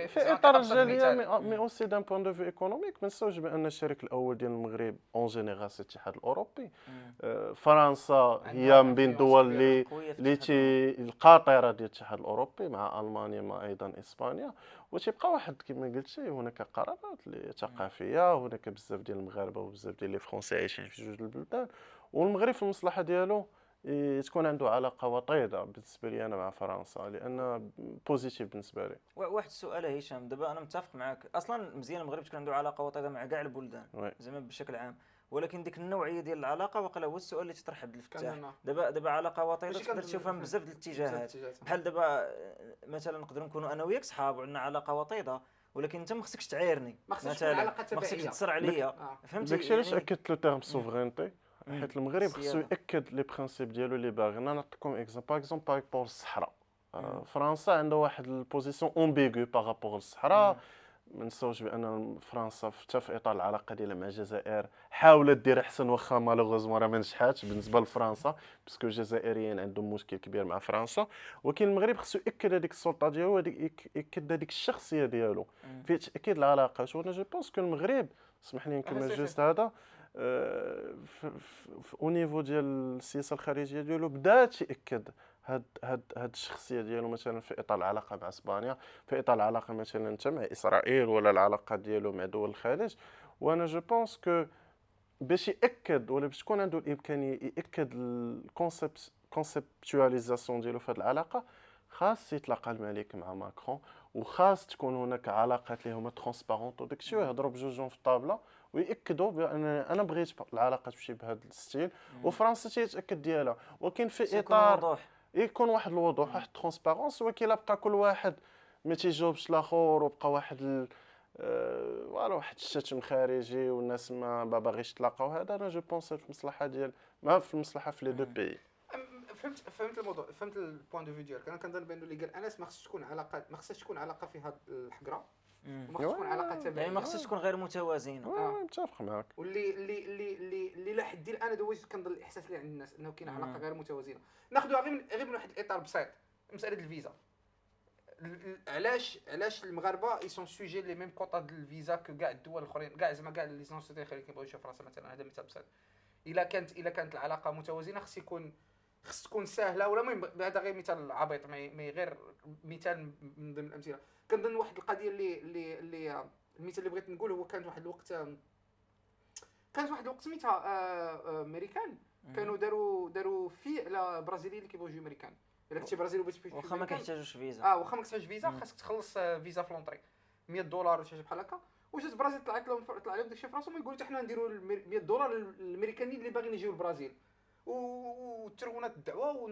في اطار الجاليه مي اوسي دان بوين دو في ايكونوميك. ما نساوش بان الشريك الاول ديال المغرب اون جينيرال سي الاتحاد الاوروبي. فرنسا هي من بين الدول اللي القاطره ديال الاتحاد الاوروبي مع المانيا مع ايضا اسبانيا. وتيبقى واحد كما قلتي هناك قرارات اللي ثقافيه، هناك بزاف ديال المغاربه وبزاف ديال لي فرونسي عايشين في جوج البلدان، والمغرب في المصلحه ديالو تكون عنده علاقه وطيده بالنسبه لي انا مع فرنسا، لان بوزيتيف بالنسبه لي. واحد السؤال هشام، دابا انا متفق معك اصلا مزيان المغرب تكون عنده علاقه وطيده مع كاع البلدان زعما بشكل عام، ولكن ديك النوعيه ديال العلاقه واقيلا هو السؤال اللي تطرح عبد الفتاح. دابا علاقه وطيده تقدر تشوفها من بزاف د الاتجاهات، بحال دابا مثلا نقدروا نكونوا انا وياك صحاب وعندنا علاقه وطيده، ولكن انت ما خصكش تعايرني مثلا، ما خصكش تتصر عليا. فهمتي؟ داكشي علاش اكدت لو تيرم سوفرينتي، حيت المغرب خصو ياكد لي برينسيپ ديالو اللي باغي. انا نعطيكم اكزامبل بارابور للصحراء. فرنسا عندها واحد البوزيسيون امبيغو بارابور للصحراء. ما نساوش بان فرنسا حتى في اطار العلاقه ديالها مع الجزائر حاولت دير احسن، واخا مالوغوزمون راه ما نجحاتش بالنسبه لفرنسا باسكو الجزائريين عندهم مشكل كبير مع فرنسا. ولكن المغرب خصو ياكد هذيك السلطه ديالو، ياكد هذيك الشخصيه ديالو في تاكيد العلاقات. وانا جو بونس كو المغرب، اسمح لي نكمل جوست هذا، او نيفو ديال السياسه الخارجيه ديالو بدا تاكد هاد الشخصيه ديالو مثلا في اطار العلاقه مع اسبانيا، في اطار العلاقه مثلا انت مع اسرائيل ولا العلاقات ديالو مع دول الخليج. وانا جو بونس كو باش ياكد ولا باش تكون عنده الامكانيه ياكد الكونسيبتواليزاسيون ديالو في هذه العلاقه، خاص يتلاقى الملك مع ماكرون، وخاص تكون هناك علاقات اللي هما ترونسبارونت وداك الشيء، ويهضروا بجوجهم في الطابله ويأكدوا بان انا بغيت العلاقه تمشي بهذا الستيل، وفرنسا تيتاكد ديالها. ولكن في اطار يكون واحد الوضوح، واحد الترونسبارونس. وكيلا بقى كل واحد ما تيجاوبش الاخر وبقى واحد واحد الشتم خارجي والناس ما باغيش تلاقاو، هذا انا جو بونس في المصلحه ديال ما في المصلحه في لي دو بي. فهمت الموضوع، فهمت البوان دو في ديالك. انا كنظن بانه اللي قال انس ما خصش تكون علاقات، ما خصهاش تكون علاقه فيها الحقره، وما خصش تكون علاقه تبعيه، يعني ما خصش تكون غير متوازنه. متفق معك. واللي اللي اللي اللي لا حد انا دوزت كنظن الاحساس اللي عند الناس انه كاين علاقه غير متوازنه. ناخذوها غير من واحد الاطار بسيط، مساله الفيزا. علاش المغاربه يسون سوجي لي ميم كوطا ديال الفيزا كاع الدول الاخرين، كاع زعما كاع لي زونسيتي الاخرين كيبغيو يمشيو فرنسا مثلا. هذا مثال بسيط. الا كانت العلاقه متوازنه خص تكون سهله، ولا المهم هذا غير مثال عبيط، مي غير مثال من ضمن الامثله. كنظن واحد القضيه اللي المثال اللي بغيت نقول هو كانت واحد الوقت سميتها امريكان كانوا داروا في على برازيليين اللي كيبغيو يجيو امريكان، الا كنتي برازيلي وبغيتي واخا ما كيحتاجوش فيزا. واخا ما كتحتاجش فيزا، خاصك تخلص فيزا في لونطري $100 ولا شي حاجه بحال هكا. وجات البرازيل طلع لهم داكشي في راسهم يقولوا حنا نديروا $100 للامريكانيين اللي باغيين يجيو للبرازيل، وترونات الدعوه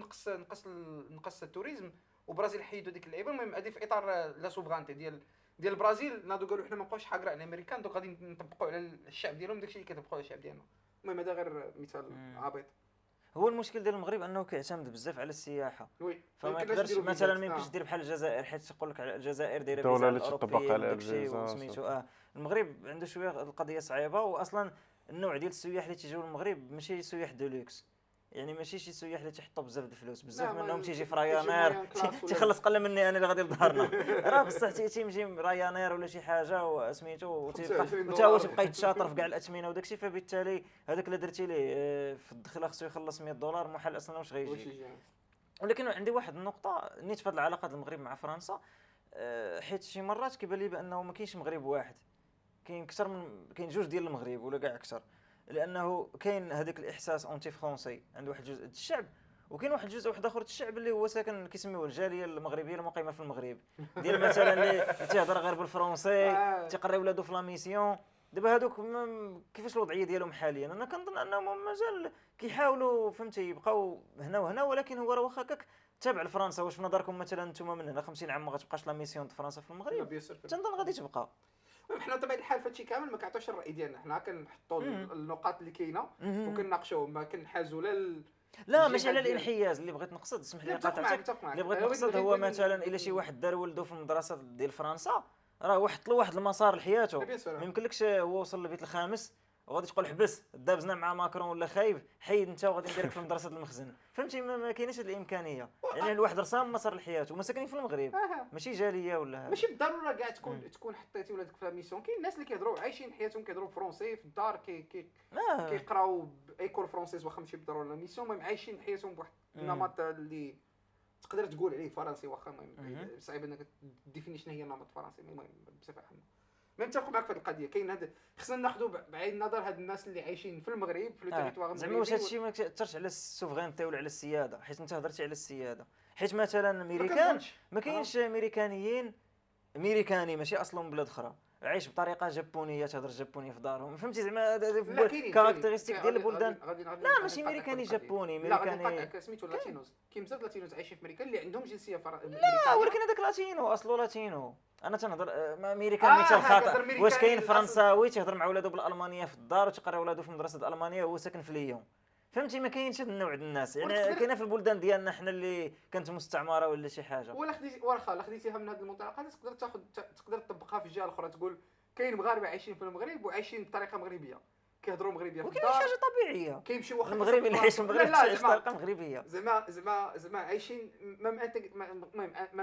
نقص التوريزم، وبرازيل حيدوا ديك اللعيبه. المهم هذه في اطار لا سوفرانتي ديال البرازيل. ناضوا قالوا حنا ما نبقاوش حاقرا على الامريكان، دوك غادي نطبقوا على الشعب ديالهم داكشي اللي كيطبقوا على الشعب ديالنا. المهم هذا غير مثال عبيط. هو المشكل ديال المغرب انه كيعتمد بزاف على السياحه، وي فما يقدرش مثلا ما يمكنش دير بحال الجزائر، حيت تقول لك على الجزائر دايره الدولة فيزا اللي تطبق اوروبيه على وداكشي الفيزا وسميتو. المغرب عنده شويه القضيه صعيبه، واصلا النوع ديال السياح اللي تيجيو للمغرب ماشي سياح دولوكس، يعني ماشي شي سياح اللي تيحطوا بزاف د الفلوس. بزاف منهم تيجي في رايانير تيخلص قل مني انا اللي غادي لظهرنا. راه بصح تيمشي رايانير ولا شي حاجه وسميتو، وتا هو تيبقى يتشاطر في كاع الاثمنه وداكشي، فبالتالي هذاك اللي درتي ليه في الدخله خصو يخلص $100 محال اصلا واش غيجي. ولكن عندي واحد النقطه نيت في هذه العلاقه ديال المغرب مع فرنسا، حيت شي مرات كيبان لي بانه ما كاينش مغرب واحد، كاين جوج ديال المغرب ولا كاع اكثر، لانه كاين هذاك الاحساس اونتي فرونسي عند واحد الجزء ديال الشعب، وكاين واحد الجزء واحد اخر الشعب اللي هو ساكن كيسميوه الجاليه المغربيه المقيمه في المغرب، ديال مثلا اللي تيهضر غير بالفرونسي تيقري ولادو في لا ميسيون. دابا هذوك كيفاش الوضعيه ديالهم حاليا؟ انا كنظن انهم مازال كيحاولوا فهمتي يبقاو هنا وهنا، ولكن هو راه واخا هكاك تابع لفرنسا. واش في نظركم مثلا نتوما من هنا 50 عام ما غتبقاش لا ميسيون د فرنسا في المغرب؟ تنظن غادي تبقى. حنا طبيعه الحال فهادشي كامل ما كنعطيوش الراي ديالنا، حنا كنحطوا النقاط اللي كاينه وكنناقشوهم، ما كنحازوا لا ماشي على الانحياز اللي بغيت نقصد، اسمح لي قاطعتك، اللي بغيت نقصد هو مثلا الا شي واحد دار ولده في المدرسه ديال فرنسا راه وحط له واحد المسار لحياته، ما يمكنلكش هو وصل للبيت الخامس وغادي تقول حبس دابزنا مع ماكرون ولا خايب حيد انت وغادي نديرك في مدرسه المخزن، فهمتي؟ ما كايناش هذه الامكانيه. يعني الواحد رسام مسار لحياته وما ساكنين في المغرب، ماشي جاليه ولا ماشي بالضروره كاع تكون حطيتي ولادك في ميسيون. كاين الناس اللي كيهضروا عايشين حياتهم كيهضروا فرونسي في الدار، كيقراو ايكول فرونسيز واخا ماشي بالضروره لا ميسيون، المهم عايشين حياتهم بواحد النمط اللي تقدر تقول عليه فرنسي واخا المهم صعيب انك ديفيني شنو هي النمط الفرنسي. المهم بصفه عامه ما نتفق معك في هذه القضيه. كاين هذا خصنا ناخذوا بعين النظر هاد الناس اللي عايشين في المغرب في التريتوار المغربي. زعما واش هادشي ما كيأثرش على السوفرينتي ولا على السياده؟ حيت انت هضرتي على السياده، حيت مثلا امريكان ما كاينش امريكانيين امريكاني ماشي اصلهم بلاد اخرى عايش بطريقه جابونيه تهضر جابونيه في دارهم، فهمتي؟ زعما كاركتيرستيك ديال البلدان. لا ماشي امريكاني جابوني، امريكاني سميتو لاتينوز. كاين بزاف لاتينوز عايشين في امريكا اللي عندهم جنسيه لا ولكن هذاك لاتينو اصله لاتينو. انا تنهضر امريكان مثال خاطئ. واش كاين فرنساوي تيهضر مع ولادو بالالمانيه في الدار وتقرا ولادو في المدرسه الالمانيه وهو ساكن في ليون؟ فهمتي؟ ما كاينش هذا النوع ديال الناس، يعني كاينه في البلدان ديالنا حنا اللي كانت مستعمره ولا شي حاجه. ولا خديتيها من هذه المنطلقات تقدر تطبقها في الجهه الاخرى، تقول كاين مغاربه عايشين في المغرب وعايشين بطريقه مغربيه، كيهضروا مغربيه في الدار، وكاين حاجه طبيعيه كيمشيو واخا المغربي اللي عايش في المغرب تعيش بطريقه مغربيه. زعما عايشين مام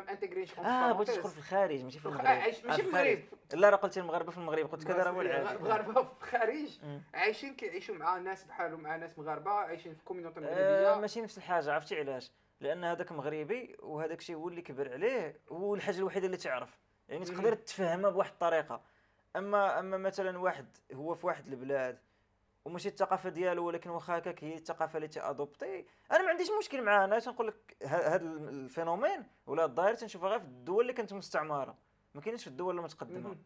انتغريشن. بغيت تدخل في الخارج ماشي في المغرب. ماشي في المغرب. لا راه قلتي المغاربه في المغرب، قلت كذا راه والعادي. المغاربه في الخارج عايشين كيعيشوا مع ناس بحالهم، مع ناس مغاربه عايشين في كوميونيتي مغربيه. ماشي نفس الحاجه. عرفتي علاش؟ لان هذاك مغربي وهذاك الشيء هو اللي كبر عليه، هو الحاجه الوحيده اللي تعرف، يعني تقدر تفهمها بواحد الطريقه. اما مثلا واحد هو في واحد البلاد وماشي الثقافه ديالو، ولكن واخا هكاك هي الثقافه اللي تادوبتي، انا ما عنديش مشكل معاه. انا تنقول لك هذا الفينومين ولا الظاهره تنشوفها غير في الدول اللي كانت مستعمره، ما كاينش في الدول المتقدمه.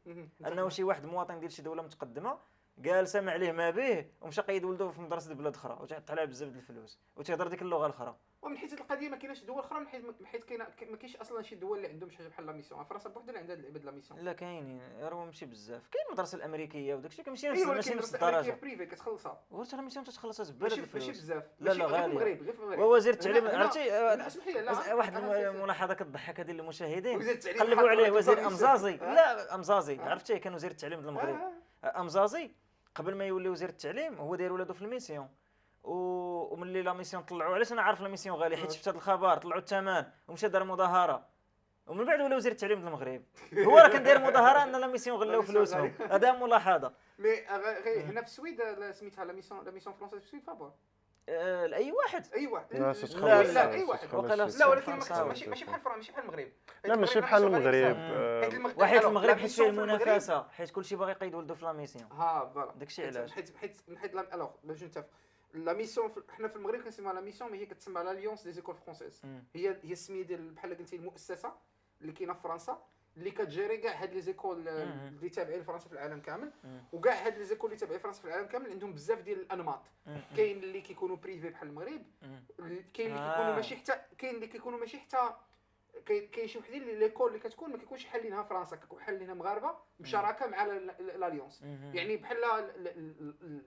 انه شي واحد مواطن ديال شي دوله متقدمه قال سمع عليه ما به ومشى قيد ولده في مدرسه بلاد اخرى وتحط عليها بزاف ديال الفلوس وتهضر ديك اللغه الاخرى. ومن حيث القضيه ما كايناش دول اخرى، من حيث كاينه ما كاينش اصلا شي دول اللي عندهم شي حاجه بحال لا ميسيون. فرنسا بوحدها اللي عندها العباد لا ميسيون. لا كاينين راه ماشي بزاف. كاين المدرسه الامريكيه وداك الشيء ماشي ماشي نفس الدرجه. بريفي كتخلصها وراه لا ميسيون تتخلصها زباله ماشي بزاف. لا غالي. غير في المغرب. ووزير التعليم عرفتي اسمح لي واحد الملاحظه كتضحك هذه للمشاهدين. قلبوا عليه وزير امزازي. لا امزازي عرفتي كان وزير التعليم ديال المغرب. امزازي قبل ما يولي وزير التعليم هو داير ولادو في الميسيون، وملي لا ميسيون طلعوا. علاش انا عارف لا ميسيون غالي؟ حيت شفت هذا الخبر طلعوا الثمن ومشى دار مظاهره، ومن بعد ولا وزير التعليم ديال المغرب هو راه كان داير مظاهره ان لا ميسيون غلاو فلوسهم. هذا ملاحظه. مي هنا في السويد سميتها لا ميسيون فرونسيز في السويد فابور لاي واحد. اي واحد. لا اي واحد. لا ولكن ماشي بحال فرنسا، ماشي بحال المغرب. لا ماشي بحال المغرب. وحيت المغرب حيت فيه المنافسه، حيت كلشي باغي يقيد ولده في لا ميسيون. فوالا داكشي علاش. حيت الوغ باش نتفق لا ميسيون حنا في المغرب كنسميوها لا ميسيون، مي هي كتسمى لاليونس دي زيكول فرونسيز. هي السميه ديال بحال قلتي المؤسسه اللي كاينه في فرنسا اللي كتجيري كاع هاد لي زيكول اللي تابعين لفرنسا في العالم كامل، وكاع هاد لي زيكول اللي تابعين فرنسا في العالم كامل عندهم بزاف ديال الانماط. كاين اللي كيكونوا بريفي بحال المغرب، كاين اللي كيكونوا ماشي حتى، كاين اللي كيكونوا ماشي حتى، كاين شي وحدين اللي ليكول اللي كتكون ما كيكونش حالينها فرنسا، كتكون حالينها مغاربه بشراكه مع لاليونس. يعني بحال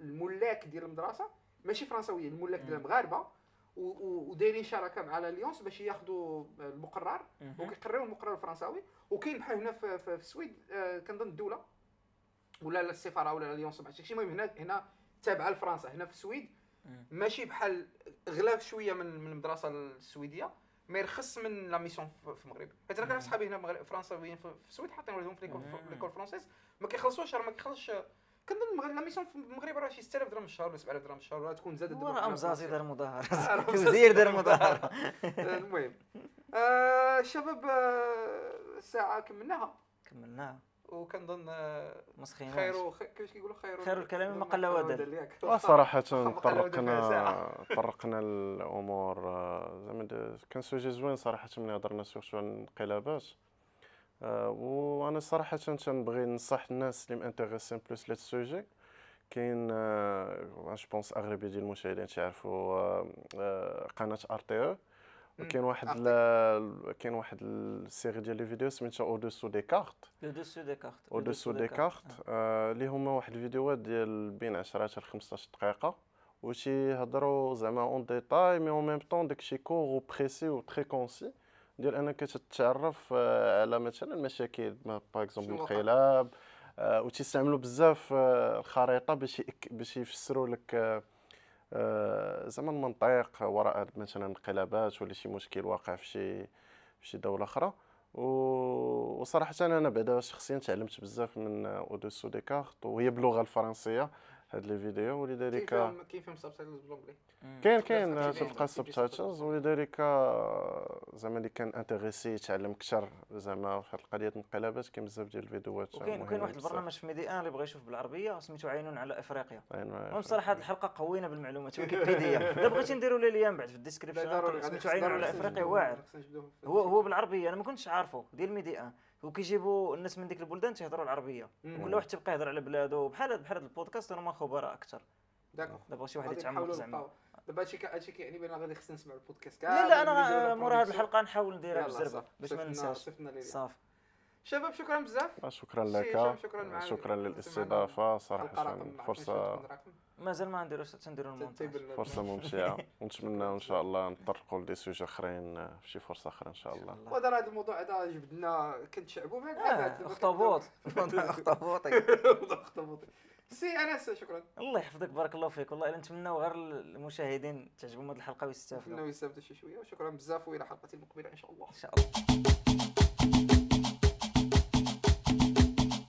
الملاك ديال المدرسه ماشي فرنساويين، الملاك ديال مغاربه ودايرين شراكه مع لاليونس باش ياخذوا المقرر وكيقريو المقرر الفرنساوي. وكاين بحال هنا في السويد كنظن الدوله ولا السفاره ولا لاليونس ما عرفتش. المهم هنا تابعه لفرنسا. هنا في السويد ماشي بحال غلاف شويه من المدرسه السويديه، ما يرخص من لا ميسيون في المغرب. حيت انا كان صحابي هنا فرنساويين في السويد حاطين ولادهم في ليكول فرونسيز ما كيخلصوش، راه ما كيخلصش. كنظن لا ميسيون في المغرب راه شي 6000 درهم الشهر ولا 7000 درهم الشهر، ولا تكون زادت دابا. امزازي دار مظاهره وزير دار مظاهره. المهم الشباب الساعه كملناها وكنظن مسخيناش. خير كيفاش كيقولوا خير الكلام ما قل ودل. صراحه طرقنا الامور زعما كان سوجي زوين صراحه ملي هضرنا سورتو على الانقلابات. وانا صراحه تنبغي ننصح الناس اللي مانتيريسين بلوس لهاد السوجي. كاين جو بونس اغلبيه ديال المشاهدين تعرفوا قناه RTE. كاين واحد السيري ديال لي فيديو سميتها اودسو دي كارت. اودسو دي كارت اللي هما واحد الفيديوهات ديال بين 10 حتى 15 دقيقه وتيهضروا زعما اون ديتاي مي اون ميم طون داكشي كور بريسي و تري كونسي ديال انك تتعرف على مثلا المشاكل باغ اكزومبل الانقلاب. وتستعملوا بزاف الخريطه باش يفسروا لك زعما المنطق وراء مثلا انقلابات ولا شي مشكل واقع في شي دوله اخرى. وصراحه انا بعدا شخصيا تعلمت بزاف من اودسو دي كارت وهي باللغه الفرنسيه هاد لي فيديو. ولذلك كاين فيهم سبتايتلز بالانجلي، كاين تلقى سبتايتلز. ولذلك زعما اللي كان انتريسي يتعلم اكثر زعما في هاد القضيه الانقلابات كاين بزاف ديال الفيديوهات. وكاين واحد البرنامج في ميدي ان اللي بغى يشوف بالعربيه سميتو عينون على افريقيا. المهم صراحه هاد الحلقه قوينا بالمعلومات ويكيبيديا. الا بغيتي نديروا لي ليان بعد في الديسكريبشن سميتو عينون على افريقيا واعر. هو بالعربيه انا ما كنتش عارفه ديال ميدي ان. وكيجيبوا الناس من ديك البلدان تيهضروا العربيه وكل واحد تيبقى يهضر على بلاده بحال هذا البودكاست هما خبراء اكثر. دابا شي واحد يتعمق زعما دابا هادشي كيعني بان غادي خصنا نسمعوا البودكاست كاع. لا انا مورا هذه الحلقه نحاول نديرها بالزربه باش ما ننساش. صافي شباب شكرا بزاف. شكرا لك. شكرا للاستضافه صراحه فرصه مازال ما نديروش تنديروا المونتاج. فرصه ممتعه ونتمنى ان شاء الله نطرقوا لدي سوجي اخرين في شي فرصه اخرى ان شاء الله. وهذا هذا الموضوع هذا جبدنا كنتشعبوا معك اخطبوط اخطبوطي سي انس. شكرا الله يحفظك بارك الله فيك. والله الا نتمناو غير المشاهدين تعجبهم هذه الحلقه ويستافدوا شي شويه. وشكرا بزاف والى حلقه مقبله ان شاء الله.